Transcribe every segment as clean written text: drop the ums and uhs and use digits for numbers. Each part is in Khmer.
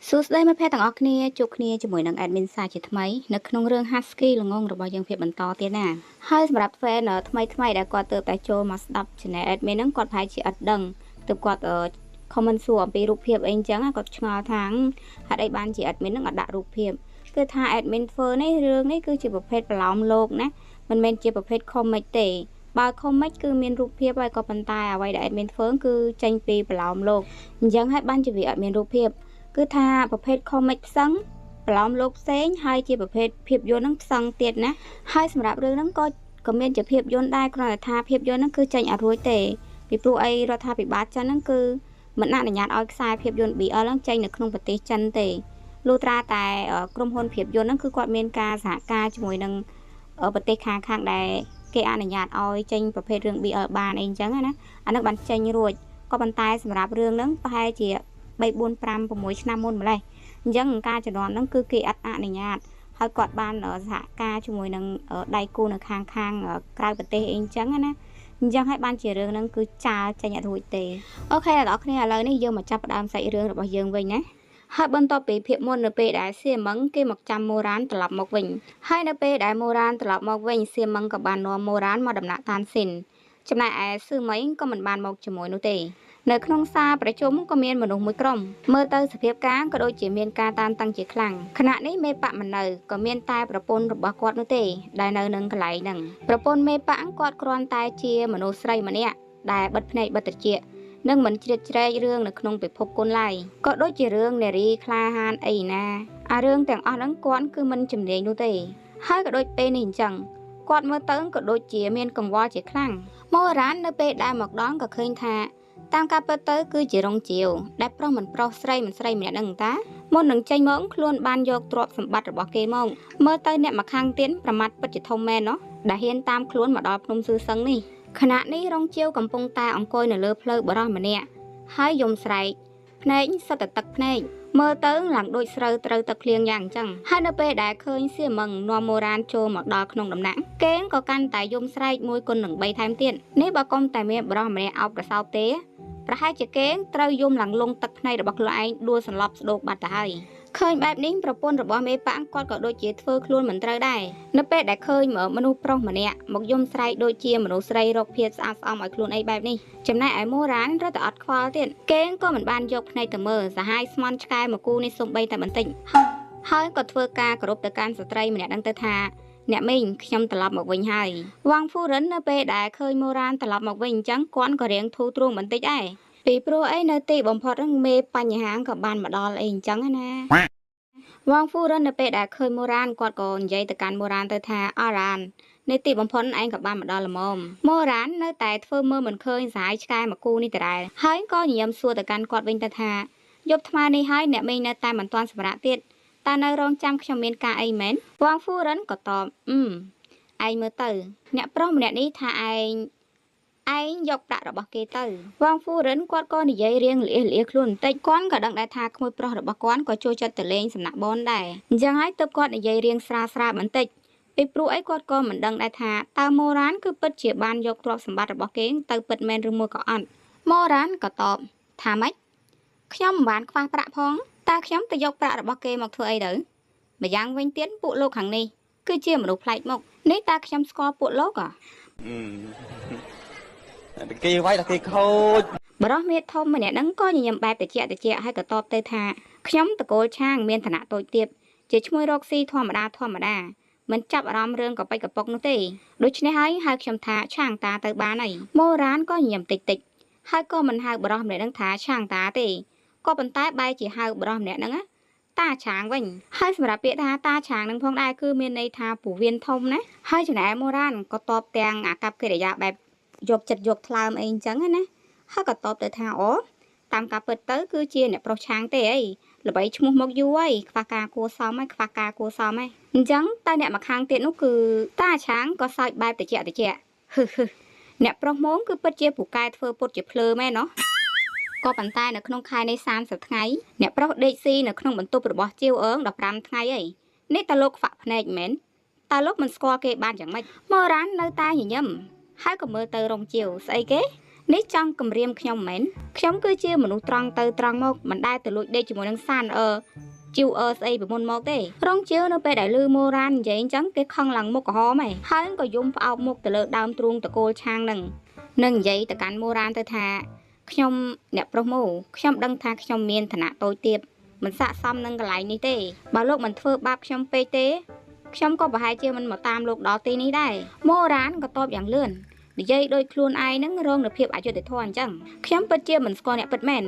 សួស្តីមិត្តភ័ក្តិទាំងអស់គ្នាជួបគ្នាជាមួយនឹង admin សាជាថ្មីនៅក្នុងរឿង Husky ល្ងងរបស់យើងភាពបន្តទៀតណាហើយសម្រាប់ fan ថ្មីដែលគាត់ទើបតែចូលមកស្ដាប់ channel admin ហ្នឹងគាត់ប្រហែលជាអត់ដឹងទើបគាត់ comment សួរអំពីរូបភាពអីអញ្ចឹងគាត់ឆ្ងល់ថាហេតុអីបានជា admin ហ្នឹងអត់ដាក់រូបភាពគឺថា admin ធ្វើនេះរឿងនេះគឺជាប្រភេទប្រឡោមលោកណាមិនមែនជាប្រភេទ comic ទេបើ comic គឺមានរូបភាពហើយក៏ប៉ុន្តែអ្វីដែល admin ធ្វើគឺចេញពីប្រឡោមលោកអញ្ចឹងហើយបានជាវាអត់មានរូបភាពគឺថាប្រភេទ comic ផ្សឹងប្រឡោមលោកផ្សេងហើយជាប្រភេទភាពយន្តហ្នឹងផ្សឹងទៀតណាហើយសម្រាប់រឿងហ្នឹងក៏មានជាភាពយន្តដែរគ្រាន់តែថាភាពយន្តហ្នឹងគឺចេញអត់រួចទេពីព្រោះអីរដ្ឋាភិបាលចិនហ្នឹងគឺមិនអនុញ្ញាតឲ្យខ្សែភាពយន្ត BL ហ្នឹងចេញនៅក្នុងប្រទេសចិនទេលុះត្រាតែក្រុមហ៊ុនភាពយន្តហ្នឹងគឺគាត់មានការសហការជាមួយនឹងប្រទេសខាងដែលគេអនុញ្ញាតឲ្យចេញប្រភេទរឿង BL បានអីអញ្ចឹងណាអាហ្នឹងបានចេញរួចក៏ប៉ុន្តែសម្រាប់រឿងហ្នឹងប្រហែលជា3 4 5 6ឆ្នាំមុនម្លេះអញ្ចឹងការជំនាន់ហ្នឹងគឺគេអត់អនុញ្ញាតហើយគាត់បានសហការជាមួយនឹងដៃគូនៅខាងក្រៅប្រទេសអីអញ្ចឹងណាអញ្ចឹងហើយបានជារឿងហ្នឹងគឺចាលចេញអត់រួចទេអូខេអ្នកនរគ្នាឥឡូវនេះយើងមកចាប់ផ្ដើមសាច់រឿងរបស់យើងវិញណាហើយបន្ទាប់ពីភាពមុននៅពេលដែលសៀមឹងគេមកចាំម៉ូរ៉ានត្រឡប់មកវិញហើយនៅពេលដែលម៉ូរ៉ានត្រឡប់មកវិញសៀមឹងក៏បាននាំម៉ូរ៉ានមកដំណាក់តានស៊ីនចំណែកឯស៊ឺមីងក៏មិនបានមកជាមួយនោះទេនៅក្នុងសាលប្រជុំក៏មានមនុស្សមួយក្រុមមើលទៅសភាពការក៏ដូចជាមានការតានតឹងជាខ្លាំងខណៈនេះមេប៉ាក់មិននៅក៏មានតែប្រពន្ធរបស់គាត់នោះទេដែលនៅនឹងកន្លែងហ្នឹងប្រពន្ធមេប៉ាក់គាត់គ្រាន់តែជាមនុស្សស្រីម្នាក់ដែលបិទភ្នែកបិទត្រចៀកនិងមិនជ្រៀតជ្រែករឿងនៅក្នុងពិភពគុណឡើយក៏ដូចជារឿងនារីក្លាហានអីណាអារឿងទាំងអស់ហ្នឹងគាត់គឺមិនជំនាញនោះទេហើយក៏ដូចពេលនេះអញ្ចឹងគាត់មើលទៅក៏ដូចជាមានកង្វល់ជាខ្លាំងម៉ូរ៉ាននៅពេលដែលមកដល់ក៏ឃើញថាតាមការពិតទៅគឺជារងជាវដែលប្រុសមិនប្រុសស្រីមិនស្រីម្នាក់ហ្នឹងតាមុននឹងចេញមកខ្លួនបានយកទ្រព្យសម្បត្តិរបស់គេមកមើលទៅអ្នកមកខាងទៀតប្រមាថពិតជាធំមែនណោះដែលហ៊ានតាមខ្លួនមកដល់ភ្នំស៊ឺសឹងនេះខណៈនេះរងជាវកំពុងតែអង្គុយនៅលើផ្លូវបរោះម្នាក់ហើយយំស្រែកភ្នែកសិតតែទឹកភ្នែកមើលទៅឡើងដូចស្រូវត្រូវទឹកភ្លៀងយ៉ាងអញ្ចឹងហើយនៅពេលដែលឃើញសៀមឹងនាំម៉ូរ៉ានចូលមកដល់ក្នុងដំណាក់កេងក៏កាន់តែយំស្រែក1 គុណនឹង 3 ថែមទៀតនេះបើកុំតែមានបរោះម្នាក់អោបប្រសោបទេប្រហែលជាគេត្រូវយំឡើងលងទឹកភ្នែករបស់ខ្លួនឯងដួលសន្លប់ស្ដោកបាត់ទៅហើយឃើញបែបនេះប្រពន្ធរបស់មេប៉ាំងគាត់ក៏ដូចជាធ្វើខ្លួនមិនត្រូវដែរនៅពេលដែលឃើញមនុស្សប្រុសម្នាក់មកយំស្រែកដូចជាមនុស្សស្រីរកភាពស្អាតស្អំឲ្យខ្លួនអីបែបនេះចំណែកឯម៉ូរ៉ានរត់តែអត់ខ្វល់ទៀតគេក៏មិនបានយកភ្នែកទៅមើលសាហាយស្មន់ឆ្កែមកគូនេះសំបីតែបន្តិចហើយក៏ធ្វើការគោរពទៅកាន់ស្ត្រីម្នាក់ហ្នឹងទៅថាអ្នកមីងខ្ញុំត្រឡប់មកវិញហើយវ៉ាងហ្វូរិននៅពេលដែលឃើញម៉ូរ៉ានត្រឡប់មកវិញអញ្ចឹងគាត់ក៏រៀងធូរទ្រូងបន្តិចដែរពីព្រោះអីនៅទីបំផុតហ្នឹងមេបញ្ហាក៏បានមកដល់អីអញ្ចឹងណាវ៉ាងហ្វូរិននៅពេលដែលឃើញម៉ូរ៉ានគាត់ក៏និយាយទៅកាន់ម៉ូរ៉ានទៅថាអរ៉ាននៅទីបំផុតឯងក៏បានមកដល់ល្មមម៉ូរ៉ាននៅតែធ្វើមើលមិនឃើញសាហាយឆ្កែមកគូនេះដដែលហើយក៏ញញឹមសួរទៅកាន់គាត់វិញទៅថាយប់ថ្មនេះហើយអ្នកមីងនៅតែមិនទាន់សម្រាប់ទៀតតើនៅរងចាំខ្ញុំមានការអីមែនវ៉ាងហ្វូរិនក៏តបឯងមើលទៅអ្នកប្រុសម្នាក់នេះថាឯងយកប្រាក់របស់គេទៅវ៉ាងហ្វូរិនគាត់ក៏និយាយរៀងលាខ្លួនបន្តិចគាត់ក៏ដឹងដែរថាក្មួយប្រុសរបស់គាត់ក៏ចូលចិត្តទៅលេងសំណាក់បនដែរអញ្ចឹងហើយទើបគាត់និយាយរៀងស្រាលបន្តិចពីព្រោះអីគាត់ក៏មិនដឹងដែរថាតើម៉ូរ៉ានគឺពិតជាបានយកទ្រព្យសម្បត្តិរបស់គេទៅពិតមែនឬមួយក៏អត់ម៉ូរ៉ានក៏តបថាម៉េចខ្ញុំមិនបានខ្វះប្រាក់ផងតើខ្ញុំទៅយកប្រាក់របស់គេមកធ្វើអីទៅម្យ៉ាងវិញទៀតពួកលោកខាងនេះគឺជាមនុស្សប្លែកមុខនេះតើខ្ញុំស្គាល់ពួកលោកគេវាយតែគេខូចបរោះមេធំម្នាក់ហ្នឹងក៏ញញឹមបែបតិចហើយក៏តបទៅថាខ្ញុំតកូលឆាងមានឋានៈតូចទាបជាឈ្មោះរកស៊ីធម្មតាមិនចាប់អារម្មណ៍រឿងកប៉ិចកប៉ុកនោះទេដូច្នេះហើយហៅខ្ញុំថាឆាងតាទៅបានហើយម៉ូរ៉ានក៏ញញឹមតិចហើយក៏មិនហៅបរោះម្នាក់ហ្នឹងថាឆាងតាទេក៏ប៉ុន្តែបែរជាហៅបរោះម្នាក់ហ្នឹងតាឆាងវិញហើយសម្រាប់ពាក្យថាតាឆាងនឹងផងដែរគឺមានន័យថាពូវៀនធំណាហើយចំណែកម៉ូរ៉ានក៏តបទាំងអាកប្បកិរិយាបែបយកចិត្តយកថ្លើមអីអញ្ចឹងណាហើយក៏តបទៅថាអូតាមការពិតទៅគឺជាអ្នកប្រុសឆាងទេអីល្បីឈ្មោះមកយូរហើយខ្វះការគួសមហើយអញ្ចឹងតែអ្នកមកខាងទៀតនោះគឺតាឆាងក៏សើចបែបតិចហឺអ្នកប្រុសមកគឺពិតជាពូកែធ្វើពុតជាភ្លើមែនណោះក៏ប៉ុន្តែនៅក្នុងខែនេះ30ថ្ងៃអ្នកប្រុសដេកស៊ីនៅក្នុងបន្ទប់របស់ជាវអើង15ថ្ងៃអីនេះតើលោកខ្វាក់ភ្នែកមែនតើលោកមិនស្គាល់គេបានយ៉ាងម៉េចម៉ូរ៉ាននៅតែញញឹមហើយក៏មើលទៅរងជាវស្អីគេ នេះចង់គម្រាមខ្ញុំមែនខ្ញុំគឺជាមនុស្សត្រង់ទៅត្រង់មកមិនដែលទៅលួចដេកជាមួយនឹងសានជីវស្អីពីមុនមកទេរងជាវនៅពេលដែលលឺម៉ូរ៉ាននិយាយអញ្ចឹងគេខឹងឡើងមុខក្រហមហើយក៏យំផ្អោបមុខទៅលើដើមទ្រូងតកូលឆាងនឹងនិយាយទៅកាន់ម៉ូរ៉ានទៅថាខ្ញុំអ្នកប្រុសម៉ូខ្ញុំដឹងថាខ្ញុំមានឋានៈតូចទាបមិនស័ក្តិសមនឹងកន្លែងនេះទេបើលោកមិនធ្វើបាបខ្ញុំពេកទេខ្ញុំក៏ប្រហែលជាមិនមកតាមលោកដល់ទីនេះដែរម៉ូរ៉ានក៏តបយ៉ាងលឿននិយាយដោយខ្លួនឯងនឹងរងនូវភាពអយុត្តិធម៌អញ្ចឹងខ្ញុំពិតជាមិនស្គាល់អ្នកពិតមែន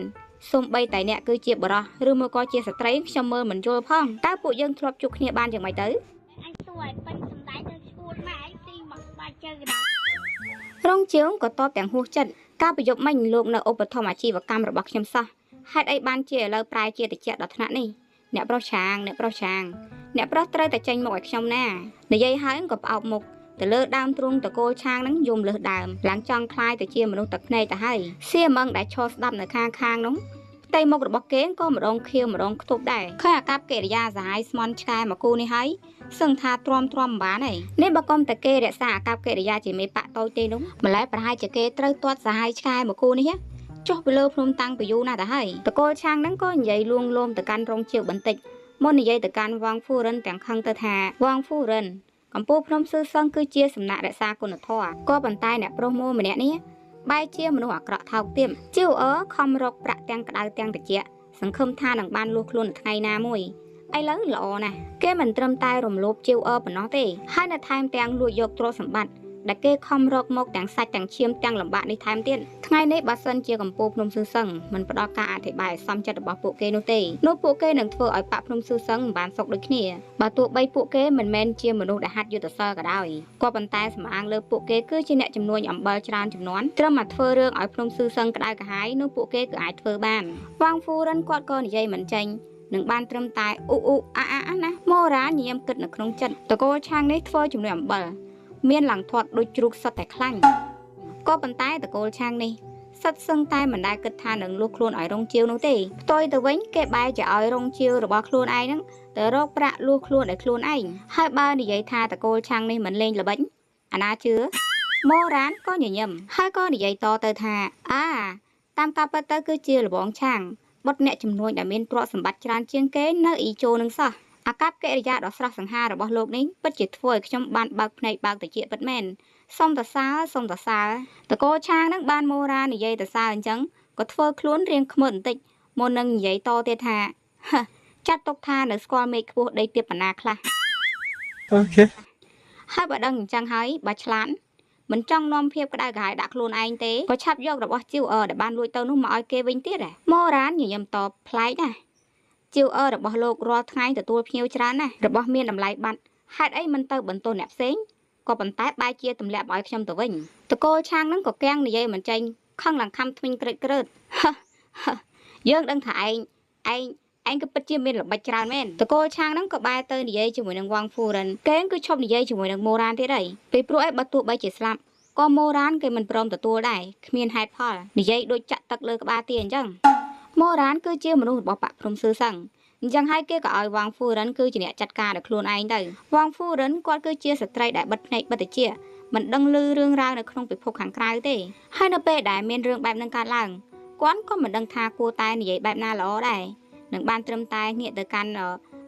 សូម្បីតែអ្នកគឺជាបរិសឬមកក៏ជាស្ត្រីខ្ញុំមើលមិនយល់ផងតើពួកយើងធ្លាប់ជួបគ្នាបានយ៉ាងម៉េចទៅអញសួរឲ្យពេញសំដាយទៅឈួតម៉ែឯងទីមកស្បាច់ជើកដារងជាងក៏តបទាំងហួសចិត្តការប្រយុទ្ធមិញលោកនៅឧបត្ថម្ភអាជីវកម្មរបស់ខ្ញុំសោះហេតុអីបានជាឥឡូវប្រែជាតិចដល់ថ្នាក់នេះអ្នកប្រុសឆាងអ្នកប្រុសត្រូវតែចេញមកឲ្យខ្ញុំណានិយាយហើយក៏ផ្អោបមុខទៅលើដើមទ្រូងតកូលឆាងនឹងយំលើសដើមឡើងចង់คลายទៅជាមនុស្សទឹកភ្នែកទៅហើយសៀមឹងដែលឈរស្ដាប់នៅខាងនោះផ្ទៃមុខរបស់គេក៏ម្ដងខៀវម្ដងខ្ទប់ដែរឃើញអាកប្បកិរិយាសាហាយស្មន់ឆ្កែមកគូនេះហើយសឹងថាទ្រាំមិនបានទេនេះបើកុំតែគេរក្សាអាកប្បកិរិយាជាមេបកតូចទេនោះម្ល៉េះប្រហែលជាគេត្រូវទាត់សាហាយឆ្កែមកគូនេះចុះពីលើភ្នំតាំងពីយូរណាស់ទៅហើយតកូលឆាងហ្នឹងក៏និយាយលួងលោមទៅកាន់រងជាវបន្តិចមុននិយាយទៅកាន់វ៉ាងហ្វូរិនទាំងខឹងទៅថាវ៉ាងហ្វូរិនកំពូលភ្នំស៊ឺសឹងគឺជាសំណាក់រក្សាគុណធម៌ក៏ប៉ុន្តែអ្នកប្រុសម៉ូម្នាក់នេះបែរជាមនុស្សអាក្រក់ថោកទាបជីវខំរកប្រាក់ទាំងក្តៅទាំងត្រជាក់សង្ឃឹមថានឹងបានលួសខ្លួននៅថ្ងៃណាមួយឥឡូវល្អណាស់គេមិនត្រឹមតែរំលោភជីវប៉ុណ្ណោះទេហើយនៅថែមទាំងលួចយកទ្រព្យសម្បត្តិដែលគេខំរកមកទាំងសាច់ទាំងឈាមទាំងលំបាកនេះថែមទៀតថ្ងៃនេះបើសិនជាកំពូលភ្នំស៊ឺសឹងមិនផ្ដល់ការអធិប្បាយសមចិត្តរបស់ពួកគេនោះទេនោះពួកគេនឹងធ្វើឲ្យបាក់ភ្នំស៊ឺសឹងមិនបានសុខដូចគ្នាបើទោះបីពួកគេមិនមែនជាមនុស្សដែលហាត់យុទ្ធសាស្ត្រក៏ដោយក៏ប៉ុន្តែសម្អាងលើពួកគេគឺជាអ្នកចំនួនអំបិលច្រើនចំនួនត្រឹមតែធ្វើរឿងឲ្យភ្នំស៊ឺសឹងក្តៅក្រហាយនោះពួកគេក៏អាចធ្វើបានវ៉ាងហ្វូរិនគាត់ក៏និយាយមិនចេញនឹងបានត្រឹមតែណាម៉ូរ៉ាញញឹមគិតនៅក្នុងចិត្តតកូលឆាងនេះធ្វើជំនួយអំបិលមានឡើងធាត់ដូចជ្រូកសុទ្ធតែខ្លាញ់ក៏ប៉ុន្តែតកូលឆាងនេះសិតសឹងតែមិនដែលគិតថានឹងលួសខ្លួនឲ្យរងជាវនោះទេផ្ទុយទៅវិញគេបែរជាឲ្យរងជាវរបស់ខ្លួនឯងហ្នឹងទៅរកប្រាក់លួសខ្លួនឲ្យខ្លួនឯងហើយបើនិយាយថាតកូលឆាងនេះមិនលេងល្បិចអាណាជឿម៉ូរ៉ានក៏ញញឹមហើយក៏និយាយតទៅថាតាមការពិតទៅគឺជាលបងឆាងបុតអ្នកចំនួនដែលមានទ្រព្យសម្បត្តិច្រើនជាងគេនៅអ៊ីជូនឹងសោះអាកប្បកិរិយាដ៏ស្រស់សង្ហារបស់លោកនេះពិតជាធ្វើឲ្យខ្ញុំបានបើកភ្នែកបើកត្រចៀកពិតមែនសូមតសើតកូលឆាងនឹងបានម៉ូរ៉ានិយាយតសើអញ្ចឹងក៏ធ្វើខ្លួនរៀងខ្មើបន្តិចមុននឹងនិយាយតទៀតថាចាត់ទុកថានៅស្គាល់មេឃខ្ពស់ដីទាបបណ្ណាខ្លះអូខេហើយបើដឹងអញ្ចឹងហើយបើឆ្លាតមិនចង់នាំភាពក្តៅក្រហាយដាក់ខ្លួនឯងទេក៏ឆាប់យករបស់ជីវដែលបានលួចទៅនោះមកឲ្យគេវិញទៀតម៉ូរ៉ាញញឹមតបប្លែកណាជីវរបស់លោករាល់ថ្ងៃទទួលភ្ញៀវច្រើនណាស់របស់មានតម្លៃបាត់ហេតុអីមិនទៅបន្ទោសអ្នកផ្សេងក៏ប៉ុន្តែបែរជាទម្លាក់ឲ្យខ្ញុំទៅវិញតកូលឆាងហ្នឹងក៏កាំងនិយាយមិនចេញខឹងឡើងខំធ្មេញក្រើតយើងដឹងថាឯងក៏ពិតជាមានល្បិចច្រើនមែនតកូលឆាងហ្នឹងក៏បែរទៅនិយាយជាមួយនឹងវ៉ាងហ្វូរិនគេគឺឈប់និយាយជាមួយនឹងម៉ូរ៉ានទៀតហើយពីព្រោះឯបើទោះបីជាស្លាប់ក៏ម៉ូរ៉ានគេមិនព្រមទទួលដែរគ្មានហេតុផលនិយាយដូចចាក់ទឹកលើក្បាលទាអញ្ចឹងម៉ូរ៉ានគឺជាមនុស្សរបស់បាក់ភ្នំស៊ឺសឹងអញ្ចឹងហើយគេក៏ឲ្យវ៉ាងហ្វូរិនគឺជាអ្នកចាត់ការដោយខ្លួនឯងទៅវ៉ាងហ្វូរិនគាត់គឺជាស្ត្រីដែលបិទភ្នែកបិទត្រចៀកមិនដឹងឮរឿងរ៉ាវនៅក្នុងពិភពខាងក្រៅទេហើយនៅពេលដែលមានរឿងបែបហ្នឹងកើតឡើងគាត់ក៏មិនដឹងថាគួរតែនិយាយបែបណាល្អដែរនឹងបានត្រឹមតែងាកទៅកាន់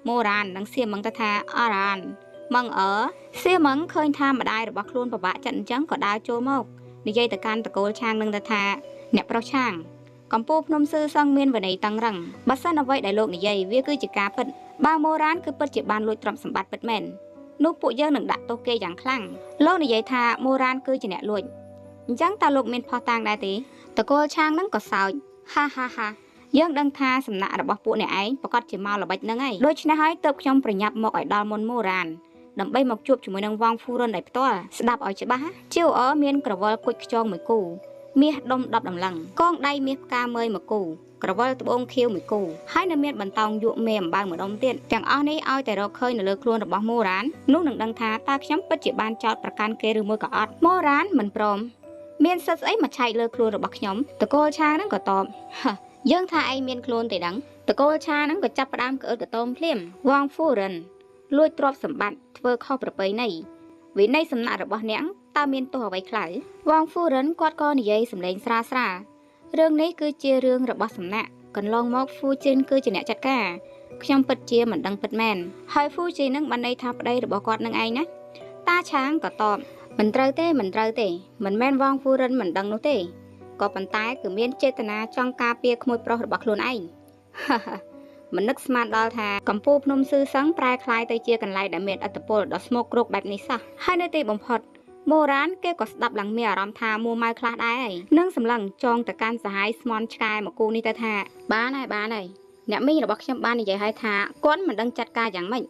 ម៉ូរ៉ាននិងសៀមឹងទៅថាអរ៉ានម៉ងសៀមឹងឃើញថាម្ដាយរបស់ខ្លួនពិបាកចិត្តអញ្ចឹងក៏ដើរចូលមកនិយាយទៅកាន់តកូលឆាងនឹងទៅថាអ្នកប្រុសឆាងកំពូលភ្នំស៊ឺសឹងមានវិន័យតឹងរឹងបើសិនអ្វីដែលលោកនិយាយវាគឺជាការពិតបើម៉ូរ៉ានគឺពិតជាបានលួចទ្រព្យសម្បត្តិពិតមែននោះពួកយើងនឹងដាក់ទោសគេយ៉ាងខ្លាំងលោកនិយាយថាម៉ូរ៉ានគឺជាអ្នកលួចអញ្ចឹងតើលោកមានភស្តុតាងដែរទេតកូលឆាងនឹងក៏សើចហាយើងដឹងថាសំណាក់របស់ពួកអ្នកឯងប្រកាសជាមកល្បិចហ្នឹងហើយដូច្នេះហើយទើបខ្ញុំប្រញាប់មកឲ្យដល់មុនម៉ូរ៉ានដើម្បីមកជួបជាមួយនឹងវ៉ាងហ្វូរិនដោយផ្ទាល់ស្ដាប់ឲ្យច្បាស់ជីវមានក្រវិលគុជខ្យងមួយគូមាសដុំ10តម្លឹងកងដៃមាសផ្កាមើយមួយគូក្រវិលត្បូងខៀវមួយគូហើយនៅមានបន្តោងយកមេអំបៅមួយដុំទៀតទាំងអស់នេះឲ្យតែរកឃើញនៅលើខ្លួនរបស់ម៉ូរ៉ាននោះនឹងដឹងថាតើខ្ញុំពិតជាបានចោទប្រកាន់គេឬមួយក៏អត់ម៉ូរ៉ានមិនព្រមមានសិទ្ធិស្អីមកឆែកលើខ្លួនរបស់ខ្ញុំតកូលឆាហ្នឹងក៏តបយើងថាឯងមានខ្លួនទេដឹងតកូលឆាហ្នឹងក៏ចាប់ផ្ដើមក្អើតកតោមភ្លាមវ៉ាងហ្វូរិនលួចទ្រព្យសម្បត្តិធ្វើខុសប្រពៃណីវិន័យសំណាក់របស់អ្នក ตาមានទោះអ្វីខ្លៅវងហ្វូរិនគាត់ក៏និយាយសម្លេងស្រាលៗរឿងនេះគឺជារឿងរបស់សំណាក់កន្លងមកហ្វូជីនគឺជាអ្នកចាត់ការខ្ញុំពិតជាមិនដឹងពិតមែនហើយហ្វូជីននឹងបានន័យថាប្តីរបស់គាត់នឹងឯងណាតាឆាងក៏តបមិនត្រូវទេមិនមែនវងហ្វូរិនមិនដឹងនោះទេក៏ប៉ុន្តែគឺមានចេតនាចង់ការពារក្មួយប្រុសរបស់ខ្លួនឯង មិននឹកស្មានដល់ថាកម្ពុជាភ្នំស៊ឺសឹងប្រែคล้ายទៅជាកន្លែងដែលមានឥទ្ធិពលដ៏ស្មោកគ្រោកបែបនេះសោះហើយនៅទីបំផុតមូរ៉ានគេក៏ស្ដាប់ឡើងមានអារម្មណ៍ថាមួម៉ៅខ្លះដែរនឹងសម្លឹងចងទៅកាន់សហាយស្មន់ឆ្កែមកគូនេះទៅថាបានហើយអ្នកមីងរបស់ខ្ញុំបាននិយាយឲ្យថាគាត់មិនដឹងចាត់ការយ៉ាងម៉េច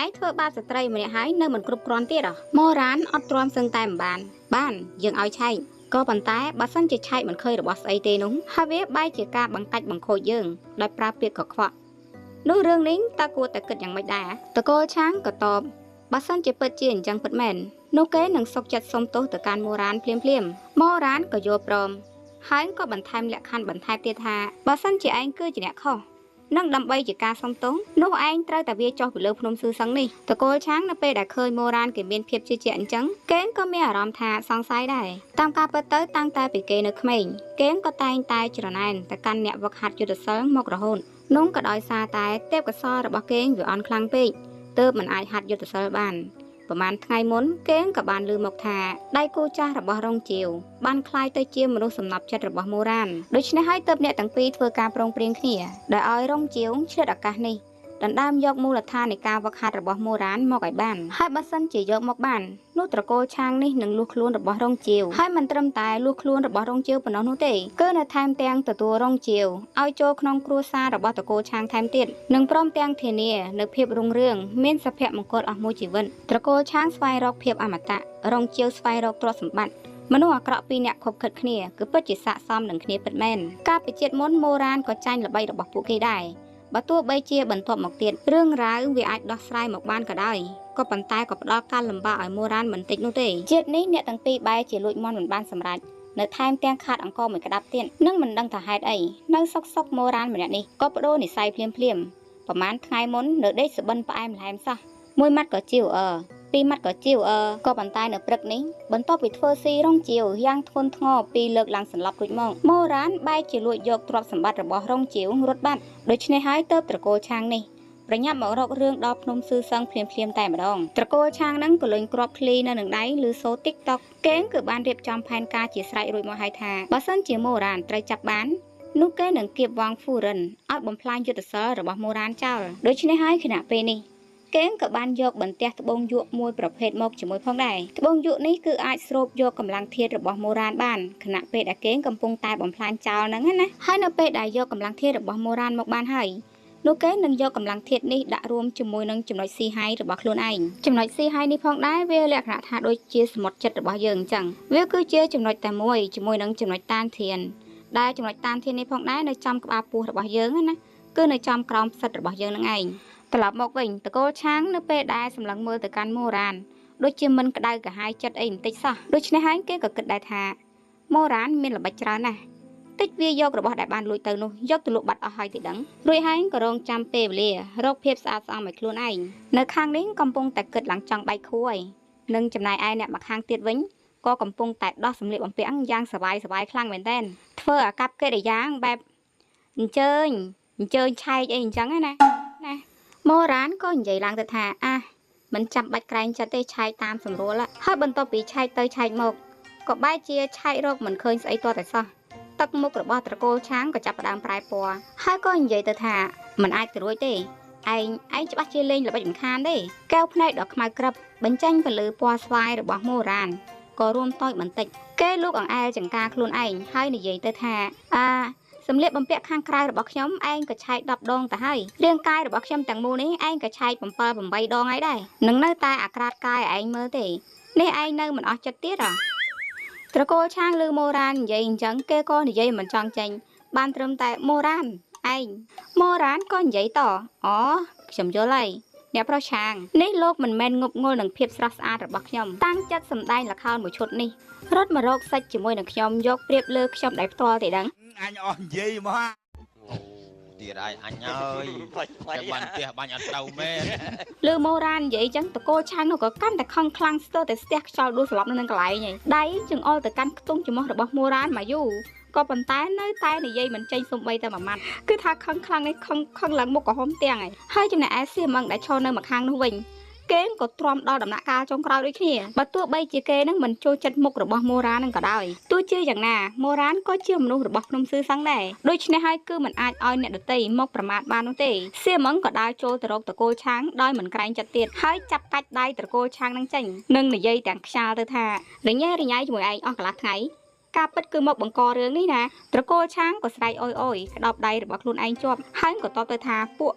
ឯងធ្វើបាបស្ត្រីម្នាក់ហើយនៅមិនគ្រប់គ្រាន់ទៀតហ៎មូរ៉ានអត់ទ្រាំសឹងតែមិនបានយើងឲ្យឆែកក៏ប៉ុន្តែបើសិនជាឆែកមិនឃើញរបស់ស្អីទេនោះហើយវាបែរជាការបង្កាច់បង្ខូចយើងដោយប្រើពាក្យកខ្វក់នោះរឿងនេះតើគួរតែគិតយ៉ាងម៉េចដែរតកូលឆាងក៏តបបើសិនជាពិតជាអញ្ចឹងពិតមែននោះគេនឹងសុកចិត្តសុំទោសទៅកាន់មូរ៉ានភ្លាមមូរ៉ានក៏យល់ព្រមហើយក៏បន្ថែមលក្ខខណ្ឌបន្ថែមទៀតថាបើសិនជាឯងគឺជាអ្នកខុសនឹងដើម្បីជាការសុំទោសនោះឯងត្រូវតែវាចុះពីលើភ្នំស៊ឺសឹងនេះតកូលឆាងនៅពេលដែលឃើញមូរ៉ានគេមានភាពជឿជាក់អញ្ចឹងគេក៏មានអារម្មណ៍ថាសង្ស័យដែរតាមការពិតទៅតាំងតែពីគេនៅក្មេងគេក៏តែងតែច្រណែនទៅកាន់អ្នកវឹកហាត់យុទ្ធសិលមករហូតនោះក៏ដោយសារតែទេពកោសល្យរបស់គេវាអន់ខ្លាំងពេកទើបមិនអាចហាត់យុទ្ធសិលបានប្រហែលថ្ងៃមុនគេក៏បានឮមកថាដៃគូចាស់របស់រងជាវបានក្លាយទៅជាមនុស្សសំណប់ចិត្តរបស់មូរ៉ានដូច្នេះហើយទើបអ្នកទាំងពីរធ្វើការប្រឹងប្រែងគ្នាដែលឲ្យរងជាវឆ្លៀតឱកាសនេះដណ្ដើមយកមូលដ្ឋាននៃការវឹកហាត់របស់មូរ៉ានមកឲ្យបានហើយបើសិនជាយកមកបាននោះត្រកូលឆាងនេះនឹងលួសខ្លួនរបស់រងជាវហើយមិនត្រឹមតែលួសខ្លួនរបស់រងជាវប៉ុណ្ណោះនោះទេគឺនៅថែមទាំងទទួលរងជាវឲ្យចូលក្នុងគ្រួសាររបស់ត្រកូលឆាងថែមទៀតនិងព្រមទាំងធានានៅភាពរុងរឿងមានសុភមង្គលអស់មួយជីវិតត្រកូលឆាងស្វែងរកភាពអមតៈរងជាវស្វែងរកទ្រព្យសម្បត្តិមនុស្សអាក្រក់ពីរអ្នកខົບខិតគ្នាគឺពិតជាស័ក្តិសមនឹងគ្នាពិតមែនកាលពីជាតិមុនមូរ៉ានក៏ចាញ់ល្បីរបស់ពួកគេដែរបើទោះបីជាបន្ទាប់មកទៀតរឿងរ៉ាវវាអាចដោះស្រាយមកបានក៏ដោយក៏ប៉ុន្តែក៏ផ្ដល់ការលំបាកឲ្យមូរ៉ានមិនតិចនោះទេជាតិនេះអ្នកទាំងពីរបែរជាលួចមាន់មិនបានសម្រេចនៅថែមទាំងខាតអង្គមួយក្តាប់ទៀតនឹងមិនដឹងថាហេតុអីនៅសុកមូរ៉ានម្នាក់នេះក៏បដូរនិស័យភ្លាមប្រហែលថ្ងៃមុននៅដេកសបិនផ្អែមល្ហែមសោះមួយម៉ាត់ក៏ជីវពីរម៉ាត់ក៏ជីវក៏ប៉ុន្តែនៅព្រឹកនេះបន្ទាប់ពីធ្វើស៊ីរងជីវយ៉ាងធ្ងន់ធ្ងរពីលើកឡើងសន្លប់រួចមកមូរ៉ានបែរជាលួចយកទ្រព្យសម្បត្តិរបស់រងជីវរត់បាត់ដូច្នេះហើយទើបត្រកូលឆាងនេះប្រញាប់មករករឿងដល់ភ្នំស៊ឺសឹងភ្លាមតែម្ដងត្រកូលឆាងហ្នឹងក៏លេងគ្រាប់ឃ្លីនៅនឹងដៃឬសូ TikTok គេងគឺបានរៀបចំផែនការជាស្រេចរួចមកហើយថាបើសិនជាមូរ៉ានត្រូវចាប់បាននោះគេនឹងគៀបវងហ្វូរិនឲ្យបំផ្លាញយុទ្ធសាស្ត្ររបស់មូរ៉ានចោលដូច្នេះហើយខណៈពេលនេះគេងក៏បានយកបន្ទះត្បូងយក់មួយប្រភេទមកជាមួយផងដែរត្បូងយក់នេះគឺអាចស្រូបយកកម្លាំងធាតុរបស់មូរ៉ានបានខណៈពេលដែលគេងកំពុងតែបំផ្លាញចោលហ្នឹងណាហើយនៅពេលដែលយកកម្លាំងធាតុរបស់មូរ៉ានមកបានហើយនោះគេនឹងយកកម្លាំងធាតុនេះដាក់រួមជាមួយនឹងចំណុចស៊ីហាយរបស់ខ្លួនឯងចំណុចស៊ីហាយនេះផងដែរវាលក្ខណៈថាដូចជាសមុទ្រចិត្តរបស់យើងអញ្ចឹងវាគឺជាចំណុចតែមួយជាមួយនឹងចំណុចតានធានដែលចំណុចតានធាននេះផងដែរនៅចំក្បាលពោះរបស់យើងណាគឺនៅចំក្រោមផ្សិតរបស់យើងនឹងឯងត្រឡប់មកវិញតកូលឆាងនៅពេលដែលសម្លឹងមើលទៅកាន់មូរ៉ានដូចជាមិនក្តៅក្រហាយចិត្តអីបន្តិចសោះដូច្នេះហើយគេក៏គិតដែរថាមូរ៉ានមានល្បិចច្រើនណាស់តិចវាយករបស់ដែលបានលួចទៅនោះយកទៅលក់បាត់អស់ហើយទីដឹងរួចហើយក៏រងចាំពេលវេលារកភាពស្អាតស្អំឲ្យខ្លួនឯងនៅខាងនេះកំពុងតែគិតឡើងចង់បែកខួរហើយនឹងចំណែកឯអ្នកម្ខាងទៀតវិញក៏កំពុងតែដោះសម្លៀកបំពាក់យ៉ាងសប្បាយខ្លាំងមែនតើធ្វើអាកប្បកិរិយាបែបអញ្ជើញឆែកអីអញ្ចឹងណាមូរ៉ានក៏និយាយឡើងទៅថាមិនចាំបាច់ក្រែងចិត្តទេឆែកតាមស្រួលហើយបន្ទាប់ពីឆែកទៅឆែកមកក៏បែរជាឆែករកមិនឃើញស្អីទាល់តែសោះទឹកមុខរបស់ត្រកូលឆាងក៏ចាប់ផ្ដើមប្រែពណ៌ហើយក៏និយាយទៅថាមិនអាចទៅរួចទេឯងច្បាស់ជាលេងល្បិចរំខានទេកែវភ្នែកដ៏ខ្មៅក្រឹបបញ្ចេញពន្លឺពណ៌ស្វាយរបស់មូរ៉ានក៏រួមតូចបន្តិចគេលោកអង្អែលចង្ការខ្លួនឯងហើយនិយាយទៅថាសម្លៀកបំពាក់ខាងក្រៅរបស់ខ្ញុំឯងក៏ឆែក10ដងទៅហើយរាងកាយរបស់ខ្ញុំទាំងមូលនេះឯងក៏ឆែក7 8ដងហើយដែរនឹងនៅតែអាក្រាតកាយឯងមើលទេនេះឯងនៅមិនអស់ចិត្តទៀតត្រកូលឆាងឮមូរ៉ាននិយាយអញ្ចឹងគេក៏និយាយមិនចង់ចេញបានត្រឹមតែមូរ៉ានឯងមូរ៉ានក៏និយាយតខ្ញុំយល់ហើយអ្នកប្រុសឆាងនេះលោកមិនមែនងប់ងល់នឹងភាពស្រស់ស្អាតរបស់ខ្ញុំតាំងចិត្តសម្ដែងល្ខោនមួយឈុតនេះរត់មករកសាច់ជាមួយនឹងខ្ញុំយកប្រៀបលើខ្ញុំដៃផ្ទាល់ទេដឹងអញអស់និយាយមក tiệt ai anh ơi cái bàn tiệt bàn ăn tàu mê លើម៉ូរ៉ាននិយាយចឹងតកូឆាងនោះក៏កាន់តែខឹងខ្លាំងស្ទើរតែស្ទះខ្យល់ដួលស្លាប់នៅនឹងកន្លែងដៃជើងអល់ទៅកាន់ខ្ទង់ច្រមុះរបស់ម៉ូរ៉ានមកយូរក៏ប៉ុន្តែនៅតែនិយាយមិនចេញសំបីតែមួយម៉ាត់គឺថាខឹងខ្លាំងនេះខឹងឡើងមុខក៏ហុំទាំងហើយចំណែកឯសៀមឹងដែលឈរនៅម្ខាងនោះវិញគេក៏ទ្រាំដល់ដំណាក់កាលចុងក្រោយដូចគ្នាបើទោះបីជាគេនឹងមិនចូលចិត្តមុខរបស់ម៉ូរ៉ាននឹងក៏ដោយទោះជាយ៉ាងណាម៉ូរ៉ានក៏ជាមនុស្សរបស់ភ្នំស៊ឺសឹងដែរដូច្នេះហើយគឺមិនអាចឲ្យអ្នកដទៃមកប្រមាថបាននោះទេសៀមឹងក៏ដើរចូលទៅរកតកូលឆាងដោយមិនក្រែងចិត្តទៀតហើយចាប់កាច់ដៃតកូលឆាងនឹងចេញនិងនិយាយទាំងខ្យាលទៅថារញ៉េរញ៉ៃជាមួយឯងអស់កន្លះថ្ងៃការពិតគឺមកបង្ករឿងនេះណាត្រកូលឆាងក៏ស្រែកអុយអុយក្តោបដៃរបស់ខ្លួនឯងជាប់ហើយក៏តបទៅថាពួក